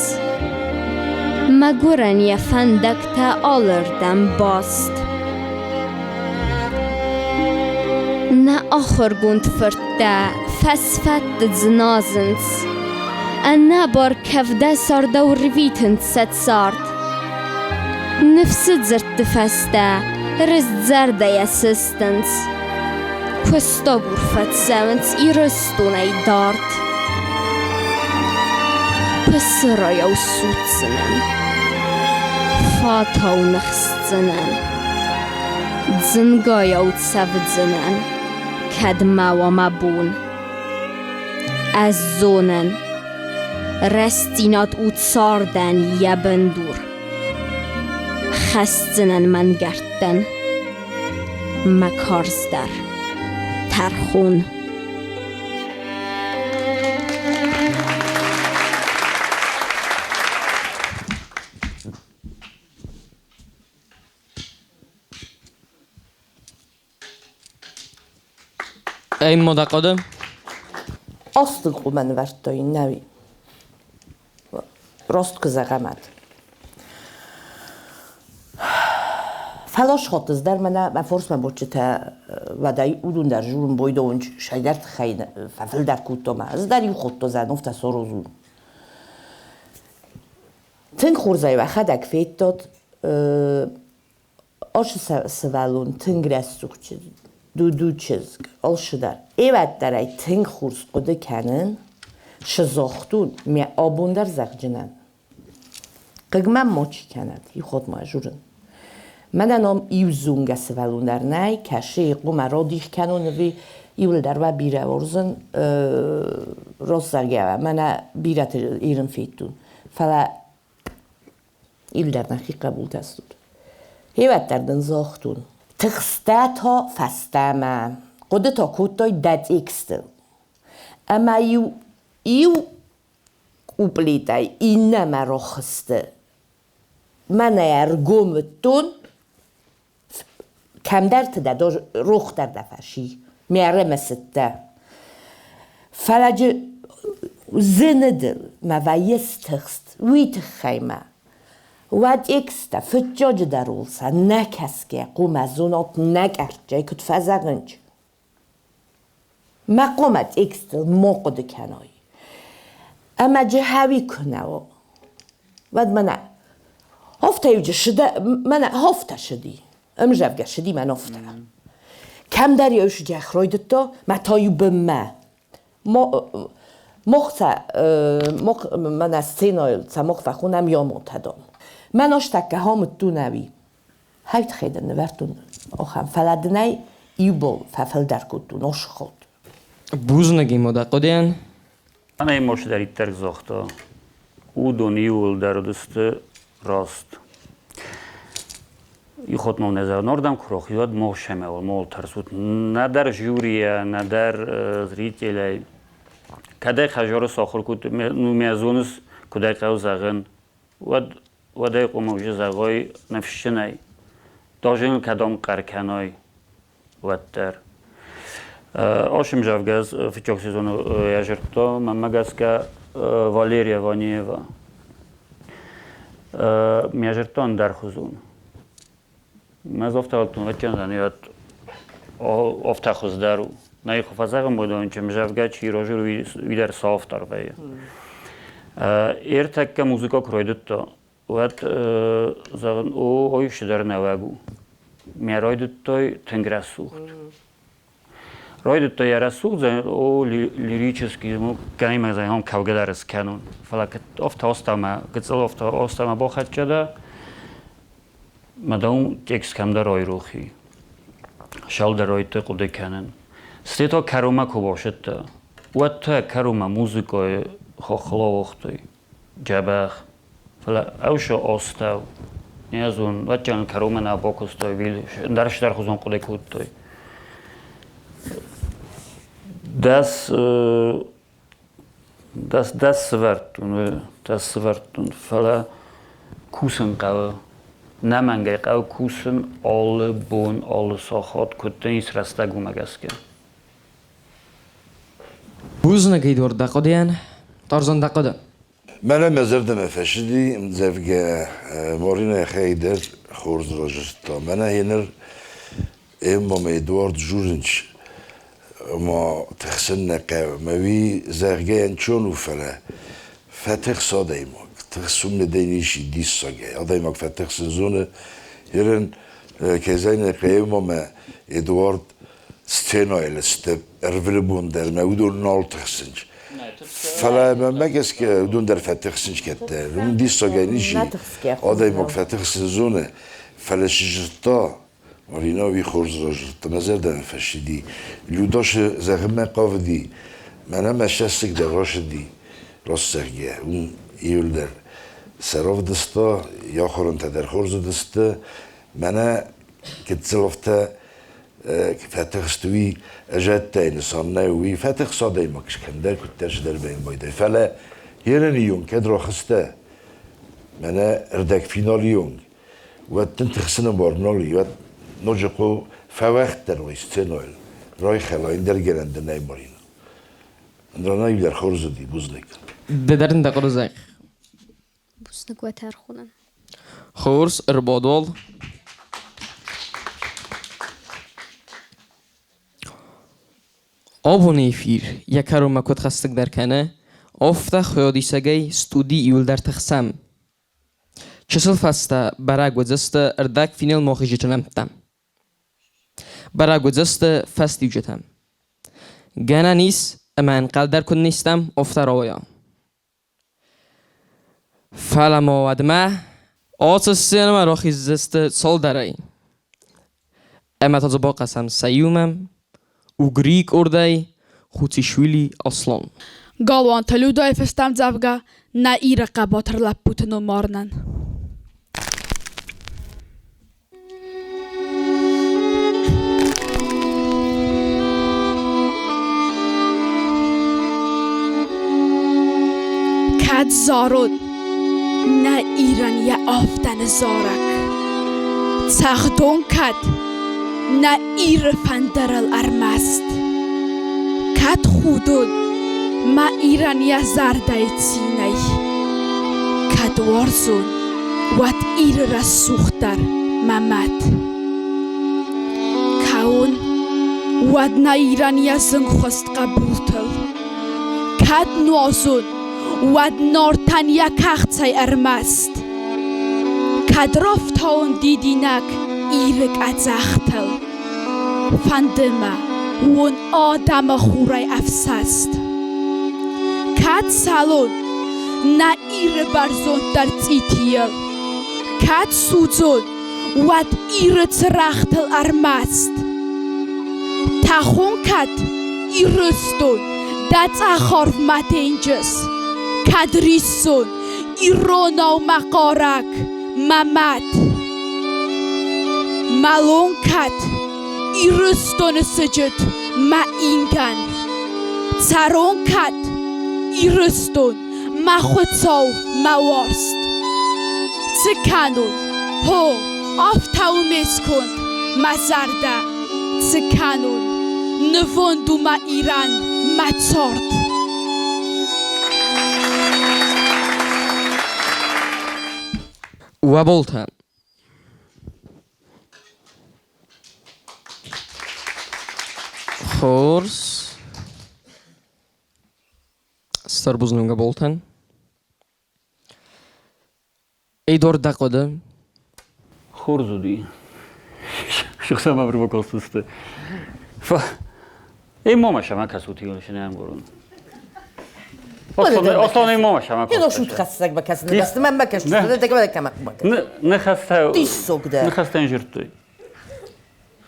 ما گرن یا فندکتا آلردم باست نه آخر گوند فرده فسفت زنازند انا بار کفده سارده و رویتند ست سارد نفسد زرد فسته رزد زرده یسستند کستا گرفت زمند ایرستون ای دارد پس رایا و سود زنن فاتا و نخست زنن زنگایا و تسفد زنن کدما و مبون از زونن رستینات او تساردن یبندور خستنن من گردن مکارزدر ترخون این مدقاده Astık o məni vərdəyin nəvi. Rost qıza qəməd. فلاش خاطز در من فرص من بچه تا ودای اون در جورم باید اونج شاید خیلی فعل در کوتاه من از دری خود تو زن افت سروزون تنگ خورزای و خدک فیت داد آش سوالون تنگ رستوک چیز دو چیز آش در ایوت در ای تنگ خورز قده کنن شزاختون می آبون در زخجنن قگمم ما چی کند ای خود ما جورن من انام ایوزونگه سوالون در نای کشه قوم را دیخ کنون وی ایول در و بیره ورزن راست درگه و من بیرت ایرن فیتون فلا ایول در نخی قبول تستود هیوت دردن زاختون تخسته تا فسته من قده تا کتای دد اکستل اما ایو قبلیتای اینه مرا خسته من ارگومتون کم در تده روخ در دفشی میاره مسته فلج زندل ما ویس تخست ویت خیمه ود اکسته فتجاج در اولسا نکسکه قوم از اونات نگرجه کت فزغنج ما قومت اکسته موقع کنای اما جه هاوی کنه ود منه هفته یوجه شده منه هفته شدی امجب شدی من افته کم دریایش جخ رویدت تا متایو بمه من از سینایل سمخ و خونم یا متدام من اشتکه هامت دو نوی هایت خیده نورتون آخم فلدنی ایبول ففل در کدون اش خود بوزنگی مدقدین من این مرش در ایتر زاختا او دونیول در دست راست ای خود مو نظر نردم کراخیات مو شمه و مو ترسود نه در جوریه نه در زریتیلی کدای خجار ساخر کود میازونس کدای قو زغن و دای قوموجه زغای نفشنای داجن کدام قرکنای و در آشم جوگز فیچاک سیزون یجرتا من مگز که والریا وانیوا میجرتان در خزون مز افتالتون وچن زنیات افتخوز درو نه خفازم بودن که مجوگه چی راجع روی ویدر صاف تربیه ارتک که موسیقا کردید تا وقت زن او آیش در نواگو میراید تای تنگره سوخت راید تای یاره سوخت زن او لیریچسکی مو کنی مزای هم کوگه درس کنون فلکت افت هستم کتسل افت هستم با خد شده مدام تکس کم در رای روخی شال در رای قده کنن ستا کروما کو باشد تا و تا کروما موسیقای خلا وقتی جبخ فلا اوشا آستو نیازون و چند کروما نباکستای ویل درش در خزون قده کودتای دست سوارتون فلا کوسن قوه نمانگه قو کوسن آل بون آل ساخات کدن ایس رستگو مگسکه بوزنگی دور دقدین تارزان دقده من مزردم فشدی مزفگه مارین خیدر خورز راجستا من هنر امام ادوارد جورنج ما تخسن نقه موی زرگه انچون وفله فتح ساده ایماک تخسون ندینیشی دیس ساگه آده ایماک فتح سنزونه یرن که زین نقه امام ادوارد ستنایل است ارول بوندر مودون نال تخسنج فلا ما جس که دون در فتح سنج کته اون دیس ساگه نیشی آده ایماک فتح سنزونه فلا شجرتا مارینا وی خورز راجرتا نظر دم فشیدی لیوداش زغمه قاودی منم اشتسک در راش دی راست سرگه اون ایول در سراف دستا یا خورن تا در خورز دستا منه که تسلفتا فتح استوی اجاد تا انسان نوی فتح صادای ماکش کنده کترش در بین بایده فلا یرن یون که در خسته منه اردک فینال یون و تنتخسن بارنالی و نوجقو فوقت در ویستنویل رای خلاین در گرنده نیمارین اندرانایی در خورز دی بوزنک ددرن دقر زیق بوزنک و ترخونن خورز اربادال آبونی فیر یکارو مکود خستک در کنه افته خیادی سگی ستودی ایول در تخسم چسل فسته برای گذسته اردک فینال ماخیجی چنمتم برای گذسته فستی وجتم گنه نیست اما انقل در کن نیستم افته روایا فعلا ودمه آس سینما را خیزسته سال درای اما تازه با قسم سیومم و گریک اردای خوتیشویلی اصلان گالوان تلودای فستم زبگه نه ای رقباتر لپوتنو مارنن کد زارود نه ایران یا آفتن زارک تخدون کد نه ایر فندرل ارمست کد خودون ما ایران یا زردای تینای کد وارزون وات ایر رسوختر ممد کون واد نه ایران یا زنگ خواست قبول تل کد نوازون واد نارتن یا کخت سای ارمست کد رفت هاون دیدینک ایرک ازختل فندما اون آدم خورای افسست کات سالون نه ایر برزون در تیتیل کات سوزون ود ایر ترختل ارمست تخون کات ایرستون دات اخارف ماتینجس کادریسون ایروناو مقارک ممت مالون کات ایرستون سجد ما اینگن ترون کات ایرستون ما خودتاو ما وارست تکانون هو آفتاو میسکن ما زرده تکانون نوندو ما ایران ما تارد و بولتن خورس ستار بوزنونگا بولتن ای دور دقیقه خورزودی شخصا ما برو بکستسته ای ماما شما کسوتی گلشنه هم گرون اصلا ای ماما شما یه نوشود خستک با کسی نبسته من بکشت ده دیگه بده کمک بکن نخسته دیسوک ده نخسته اینجورتوی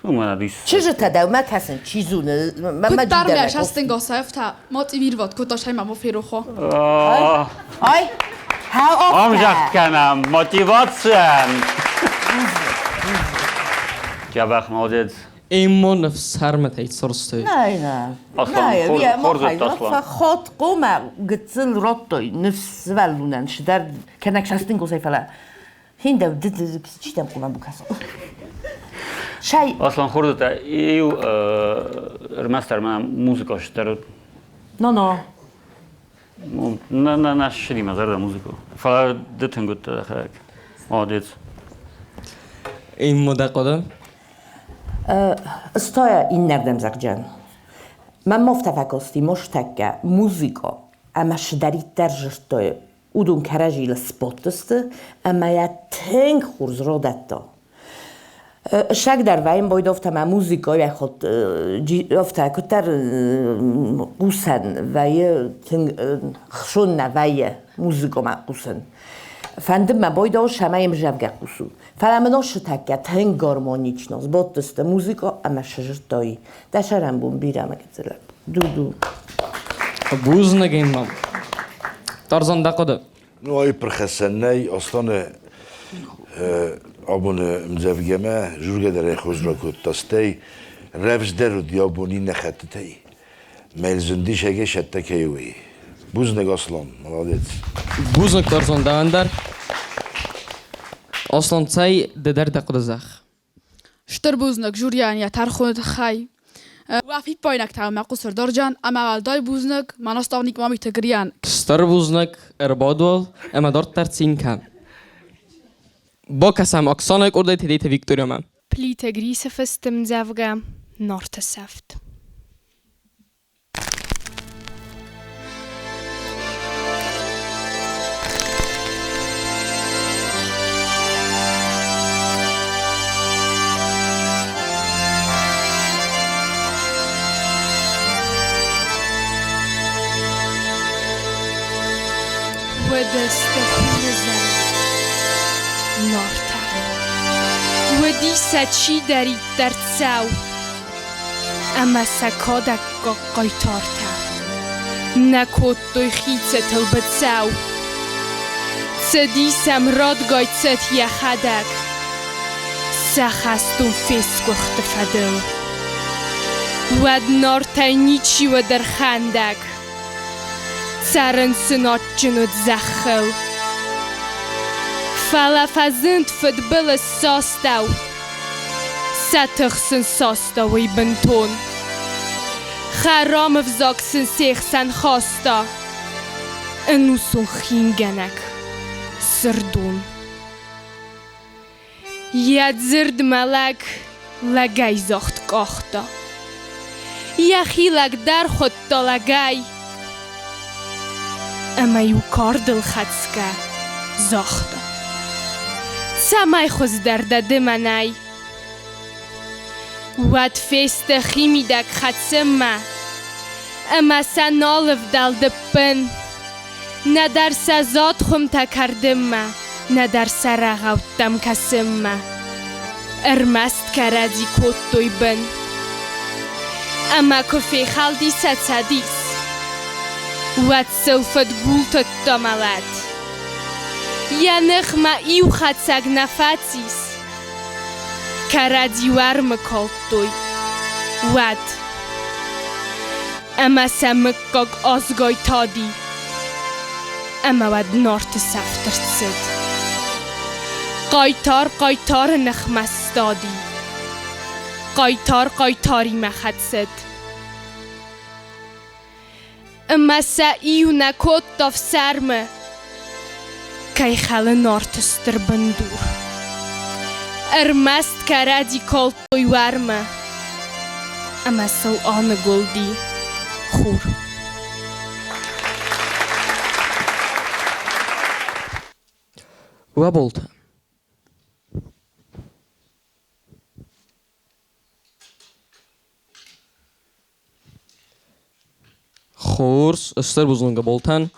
سومنا دیس چه تداو ما کسن چیزونه من کد جدا درمیش هستن گاسایف تا مات ویرواد کد داشت ما فیرو خو های ها آمجا کنم موتیواسیون جواب نادید ایمان نفس هرمت هیچ سرسته نه خود قوم قتل رطوی نفس ولونن شدر کنک شستن گوسای فلا هنده دد چی دم قوم بکسو شای اصلا خورده تا ایو رمستر من موزیکاش در نه شدیم از درد موزیکو فلا دتن گوت خاک عادت این مدقاده استایا این نردم زغجان من مفتفقاستی مشتکه موزیکا اما شدری درجشتای اودون کرجی لسپوتسته اما یا تنگ خورز رو دتا شک در ویم باید افتا ما موزیکا یا خود افتا کتر قوسن وی خشون وی موزیکا ما قوسن فندم ما باید او شمایم جوگه قوسو فلامنو شتکه تنگ گارمونیچنو زبطسته موزیکا اما شجرتایی دشارم بون بیرم اگه دو بوز نگیم مام تارزان دقاده نوعی پرخسنی اصلا آبون مزوجمه جورج در خوش را کود تاستی رفز در دیابونی نخطتی ملزندی شگه شده کیوی بوز نگ اصلا ملادت بوز نگ تارزان داندر اصلا تای در دقاده زخ شتر بوزنک جوریان یا ترخوند خای وافی پاینک تا ما قصر درجان اما والدای بوزنک مناستانیک مامیت گریان ستار بوزنک اربادوال اما دار ترسین کن با کسام اکسانک ارده تدیت ویکتوریا من پلیت گریس فستم زفگم نارت سفت و دست خورزن نارتا و دیسا چی دارید در تساو اما سکادک قایتارتا نکود دوی خیچه تل بتساو تدیسم رادگای تت یخدک سخستون فسکو اختفدل و نارتای نیچی و در خندک سرن سنات جنود زخل فلا فزند فدبل ساستاو ستخسن ساستاوی بنتون خرام افزاکسن سیخسن خواستا انوسون خینگنک سردون ید زرد ملک لگای زخت کاختا یخی لگ در خود تا لگای اما یو کاردل خدسکه زختا سمای خوز درده دمنای وات فيست خيمي داك خاتسما اما سنالف دال دبن ندر سزاد خم تکردم ندر سرغوتم کسم ارمست کردی کتوی بن اما کفی خالدی ستادیس وات سوف تقول تتملات يا نخمة إيو خاتساق نفاتيس كرادي وارمكولتوي واد أما سمكوك أزغوي تادي أما واد نورت سفتر تسد قايتار نخمة استادي قايتاري مخاتسد أما سا إيو نكوت داف سرمه كي خل نارتستر بندور ارمست كرادي كولتوي ورمه اما سو آن گلدي خور و بولتا خورس استر بزنگه بولتن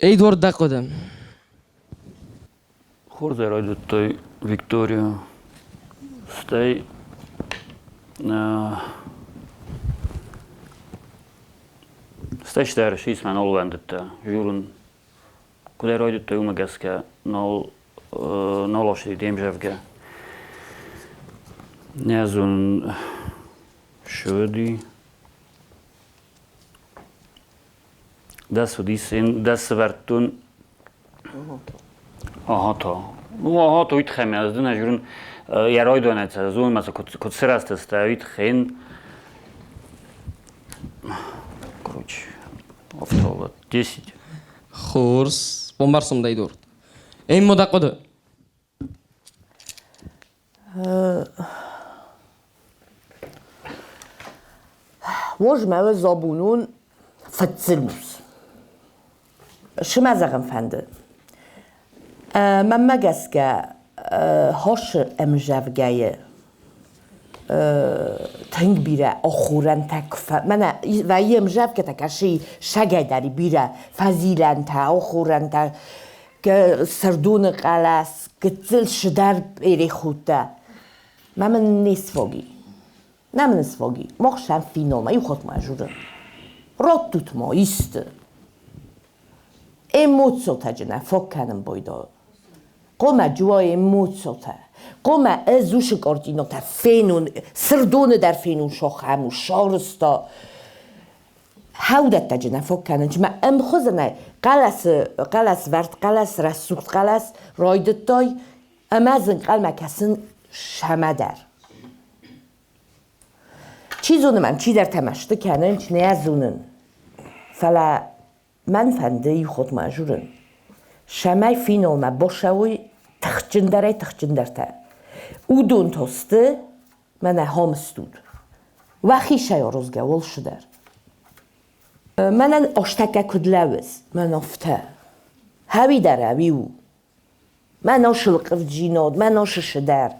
ایدوارد دقودم Хурзе ройдут той Викторию. Стай штэр шисман алvæрд журун. Кудай ройдут той умагаска нол лошади демжевге. Нязун шуди. Das вертун. آها تو ایت خمی از دو نجورن یه رای دانه از اون مثلا کد سر است ایت خین کروچ افتاد 10 خورس بومبارسوم دایدور این مدقده مجمع زابونون فتسلموس شما زغم فنده من مگس که هاش امجوگه تنگ بیره آخورن تک من و یه امجو که تکشی شگه داری بیره فزیلن تا آخورن تا که سردون قلس که تل شدر بیره خوده من نیسواگی نه من نیسواگی مخشن فینال ما یو خود مجوره راد دوت ما ایسته ایموتسو تا جنه فاک کنم بایده قوم جوای ایموتسو تا قوم ازوش کارتینو تا فینون سردونه در فینون شاخ همو شارستا هودت تا جنه فاک کنم چه من ام خوزنه قلس ورد قلس رسوخت قلس رایدت دای امازن قلمه کسن شمه در چی زونم چی در تمشته کنن چی نیازونن فلا من فنده خود مجورن شمای فینال ما باشوی تخجندره تا او دون توسته من همستود وخی شیا روزگه ول شدر من آشتکه کدلوز من افته هوی در هوی او من آشلق جیناد من آش شدر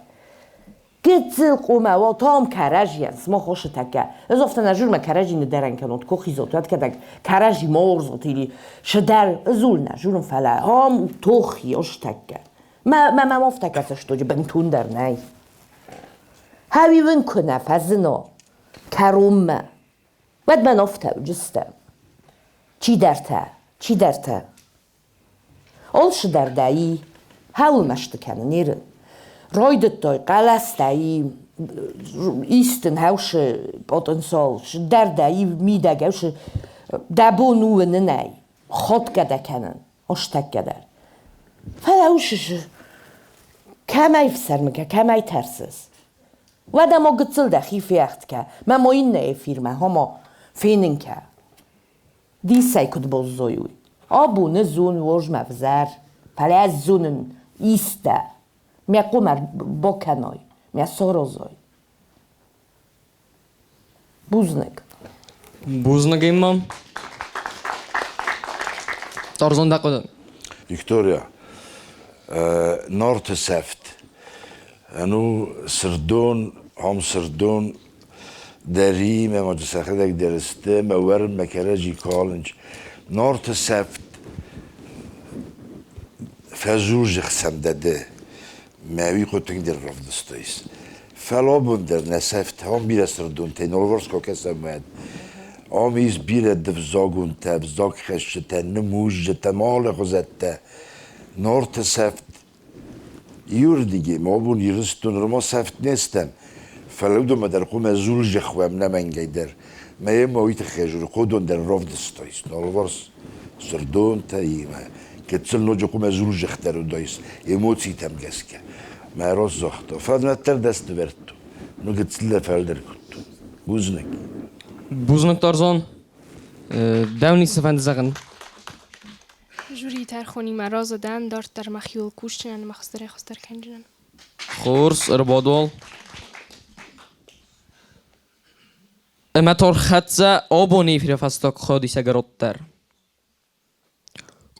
گتزل قومه و تام کرجی هست ما خوش تکه از افته نجور ما کرجی ندارن کنند که خیزاد وقت که کرجی مارزاد هیلی شدر ازول نجورم فله هم توخی آش تکه ما افته کسش تو جه بنتون در نی هاوی ون کنه فزنا کرومه ود من افته جسته چی درته آل شدر دایی هاول مشته کنه نیره رایدت دای قلس دایی ایستن هاوش پوتنسال در دایی میده گوش دبو نوه ننای خود گده کنن اشتک گدر فلاوشش کمی فسر مکه کمی ترسز و دما گتزل دخی فیخت که من ما این نه فیرمه هما فینن که دیسای کد بازویوی آبونه زون وش مفزر فلا از زونن ایسته میا قمر باکنای میا سارازای بوزنگ ایمام تارزان دقیقه Victoria, Norte Seft. En nu Serdon, Ham Serdon, دریم ما جسخدك درسته مورم مكرجي كولنج نورت سفت فزوج خسم داده ماوي قوتين در رفضستيس فلابون در نسفت هم بیرستردون تین الورس که کسمت آمیز بیره دفزاگون تا بزاگ خشته نموج تا مال خزته نورت سفت یور دیگه ما بون یرستون رو ما سفت نیستم فلودو ما در قوم زول جخوام نمنگی در ما یه ماویت خجور خودون در رفضستيس الورس سردون تا ایمه که تسل نوجه قوم زول جختر رو دایست ایموتی تم گسکه ما راز زخته فادمتر دست برتو نو گتسل فلدر کتو بوزنک بوزنک تارزان داونی سفند زغن جوری ترخونی مراز دن دارت در مخیول کوشتن مخستر خستر کنجنن خورس اربادول اما تار خدزه آبونی فیره فستاک خودی سگراتتر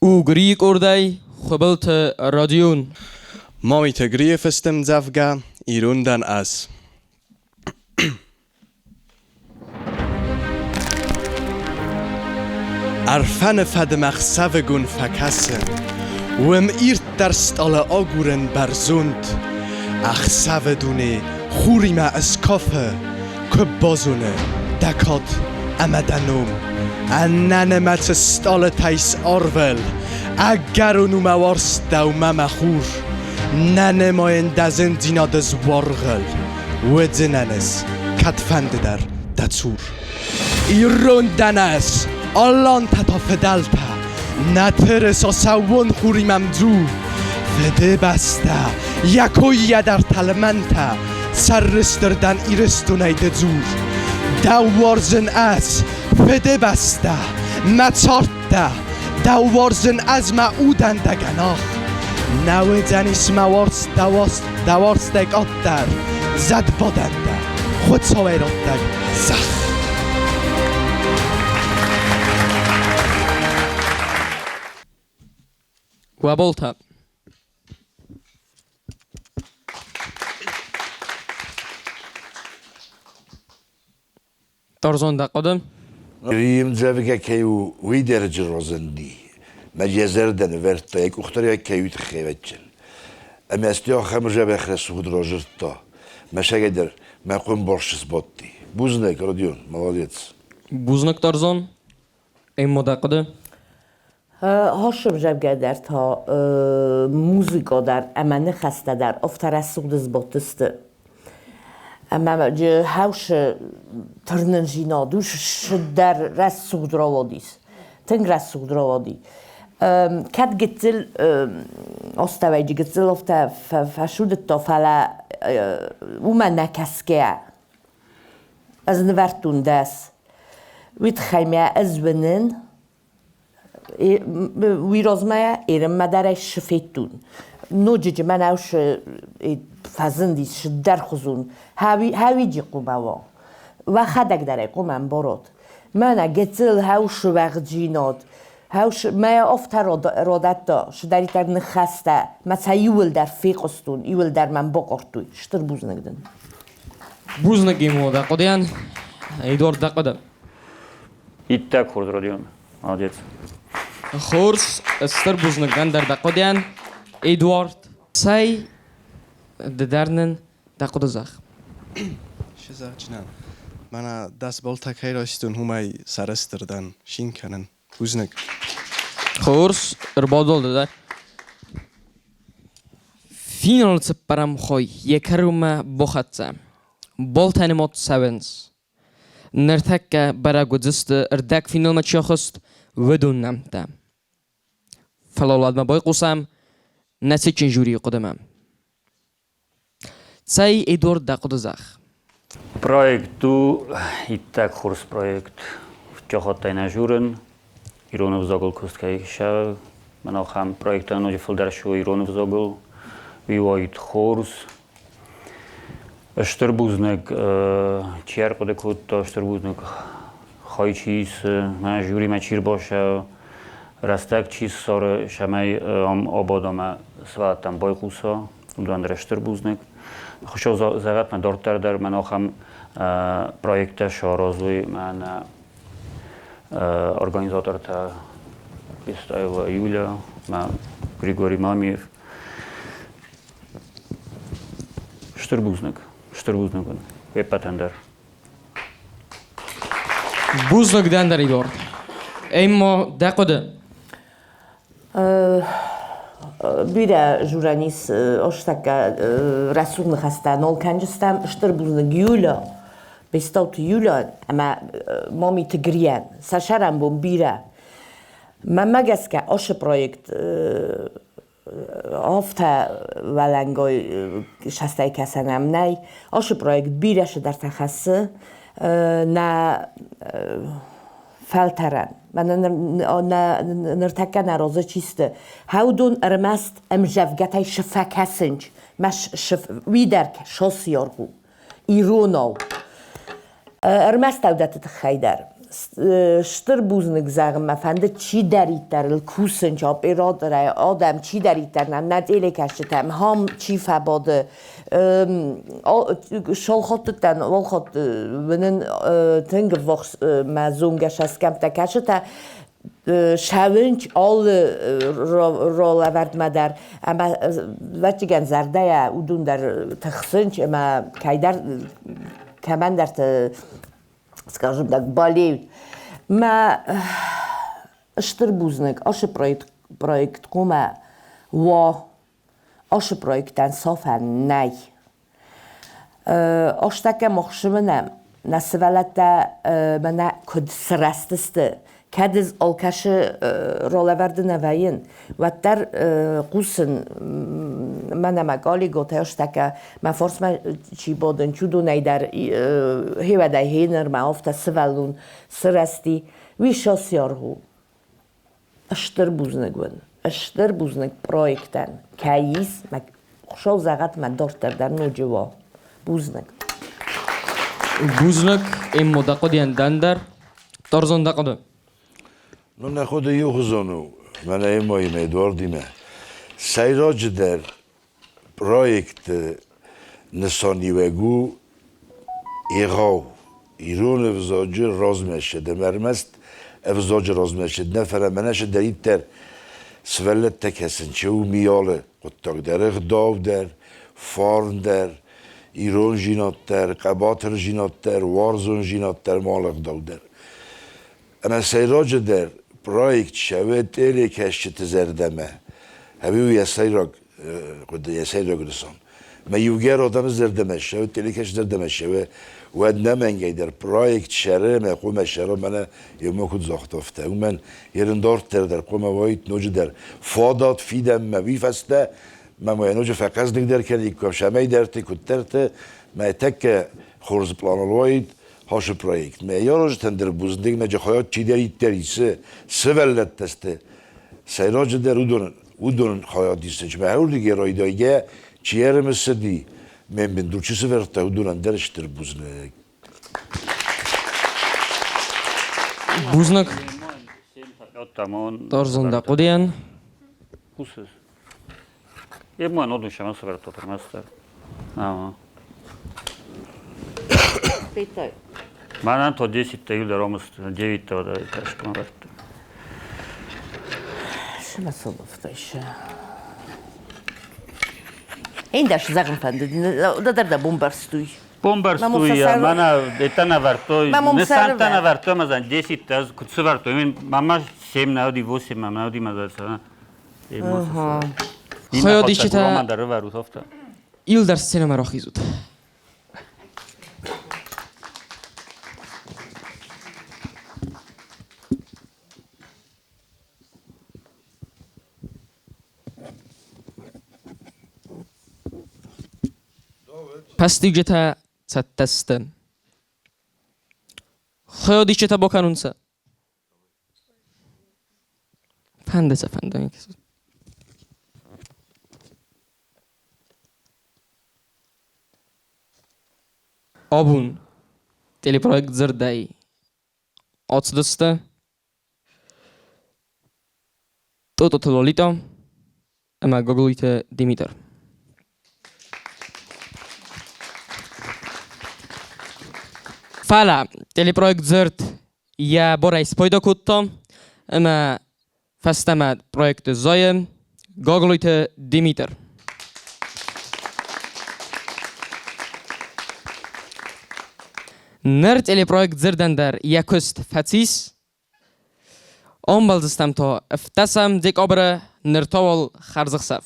او گریگ اردای خبلت رادیون Mamity Grийы festym zawga i rundan as. Arfan fadmach savegun fakassen, wem irt dar stale aguren barzund, ach savedune churima as koffe, kubozune, dakot amadanum, annane mat stale tais orvel, agarunu mawars dau mamachur. ننماین دزن دینا دز ورغل و دننس کتفند در دتور ایرون دنس آلان تا فدلتا نترس سوون خوری ممدو فده بسته یکوی در تلمنتا سرستردن ایرستونه دزور دوارزن از فده بسته مچارته دوارزن از معودن دگناخ نوی دنیس موارس دوارس دگ آتر زد بادنده خود سویرات دگ زخ و بولتا تارزان دا قدم ریم زوجة كيو ويدرج الرزندي مجازردن ورتا یک اختری کیوت خیوتچن اما استیا خمجه بخرس خود راجرتا مشه در مقام برشس باتی بوزنک رادیون مولادیت بوزنک تارزان این مدقده هاشم جبگه در تا موزیکا در امنه خسته در افترسوق دز باتسته اما جه هاوش ترننجینا دوش شدر رسوق دراوادیس تنگ رسوق دراوادی كات قتل أستوى قتل أفتا فشود الطفلة وما نكسكة از نورتون داس ويتخيميا أزونن ويرزمايا إيرم مداري شفيتون نوجي من أوش فزندي شدر خزون هاوي جي قوماوا وخدك داري قومان برود مانا قتل هاوش وغجينات هاوش ما افت رادت دا شداری تر نخسته مثلا یول در فیقستون یول در من بقرتوی شتر بوز نگدن بوز نگیمو دا قدیان ایدوارد دا قدم ایتک خورد رادیون آدیت خورس استر بوز نگدن در دا قدیان ایدوارد سای ددرنن دا قد زخ شزا جنان من دست بال تکهی راشتون همای سرستردن شین کنن بوزنگ خورس اربادول داده فینال سپرم خوی یکروم بخطه بالتنمات سونس نرتک برا گذست اردک فینال مچی خست ودون نمته فلالاد ما بای قسم نسیچن جوری قدمم سای ایدور دقد زخ проекту ایتک خورس проект جهات نجورن ایران وزاگل کستکه شو من آخام پروژه نوجه فلدرشو ایران وزاگل ویوایت خورس اشتر بوزنگ چیار قده کود تا اشتر بوزنگ خواهی چیز من جوری ما چیر باشه رستک چیز ساره شمای آبادام سواتم بای خوصا удандре штыр бузник. Хошо зават ма дортар дар ман охам проекта шорозуй ман организатор та Бестауты Юлия, Григорий Мамиев. Штыр бузник он. Епатандар. Buznak dender idor. Emma deqode. Bire juranis oştaka rasulni hasta nol kancıstam iştir buznak Yulia. Bestauты Юлия ama Mamиты Grийы. Saşaram bu bire. Mamageska oşı projekt hafta valangoy şastay kasanam nay. Oşı projekt bireşi der taxası na faltaran. من نرتكا نرازه چیسته هودون ارمست امجفگتای شفک هسنج مش ویدرک شاسیار بو ایروناو ارمست اودت خیدر شتر بوزنگ زغم مفنده چی دارید در الکوسنج آب ارادره آدم چی دارید در ندیله کشتم هم چی فباده شال خودتن وال خود منن تنگ وقت مزونگش از کم تکشته شاونج آل alăvărd مدر اما وقتی گن زرده یا اودون در تخسنج اما کایدر کمان در скажем так, болеют. ما اشتر بوزنك اش проект كوما و اش проектان صافا ناي اش تاكا مخشمنم نسولتا منا كد سرستست كدز الكاش رولوارد نواين وتر قوسن منا مقالي گوته اش تاكا ما فرس ما چي بودن چودو نايدر هيودا هينر ما افتا سوالون سرستی ويشاسيارهو اشتر بوزنك ون اشتر بوزنك проектان كايس ما خشو زغت ما دورتر در نوجوا بوزنك ام مدقديان دندر ترزون دقده نو نخود یوخزونو من ایمایم ادواردیمه سیراج در پرویکت نسانی وگو ایغاو ایرون افزاج رازمشه دمرمست افزاج رازمشه نفره منش درید تر سولت تکسن چه و میاله قطاق در اغداو در فارن در ایرون جینات در قباتر جینات در وارزون جینات در مال اغداو در اما سیراج در پرویکت شوه تیلی کشت زردمه همیو یه سیراگ رسان ما یوگر آدم زردمه شوه تیلی کشت زردمه شوه ود نمنگی در پرویکت شره ما قوم شره منه یه مکود زاختافته و من یرندارت در قوم وایت نوج در فادات فیدم ما ویفسته ما نوج فقط نگدر کردی که شمای درتی کترته ما تک خورز پلان وایت هاش پرویکت ما یاروج تندر بوزندگ نجا خیات چی دارید دریسه سولت تسته سیراج در اودون خیات دیسته چه هر دیگه رایدایگه چیه مسدی من بندور چی سفرته اودون درش در بوزنگ بوزنك ترزون دقديان Husses. Je moja odun šama se vrto premester. Pitaj. Ma to 10 jula romust 9 da teško vrto. Şuna solufta işe. Indaš zagrmpande, da bombarstuj. Bombarstuj, mana etana vrto, ne santana vrto, ma za 10 taz kutsu vrto. Mama 7 naudi 8 mama naudi ma za sana. خیادی که تا ایل در سینما را خیزود پس دیگه تا ستستن خیادی که تا با کنونسه فنده فنده Abun teleprojekt ДЗЫРД açılışı Toto Lolita ama Gogolita Dimitar. فعلا تلپروژه ДЗИРД я борайс пайда куттам, ама фастамад проект зоем гоголойте Димитр. Нэр телепроект ДЗИРД дар якуст фатис он балдыстам то эфтасам декабрь нэр товал харзықсав.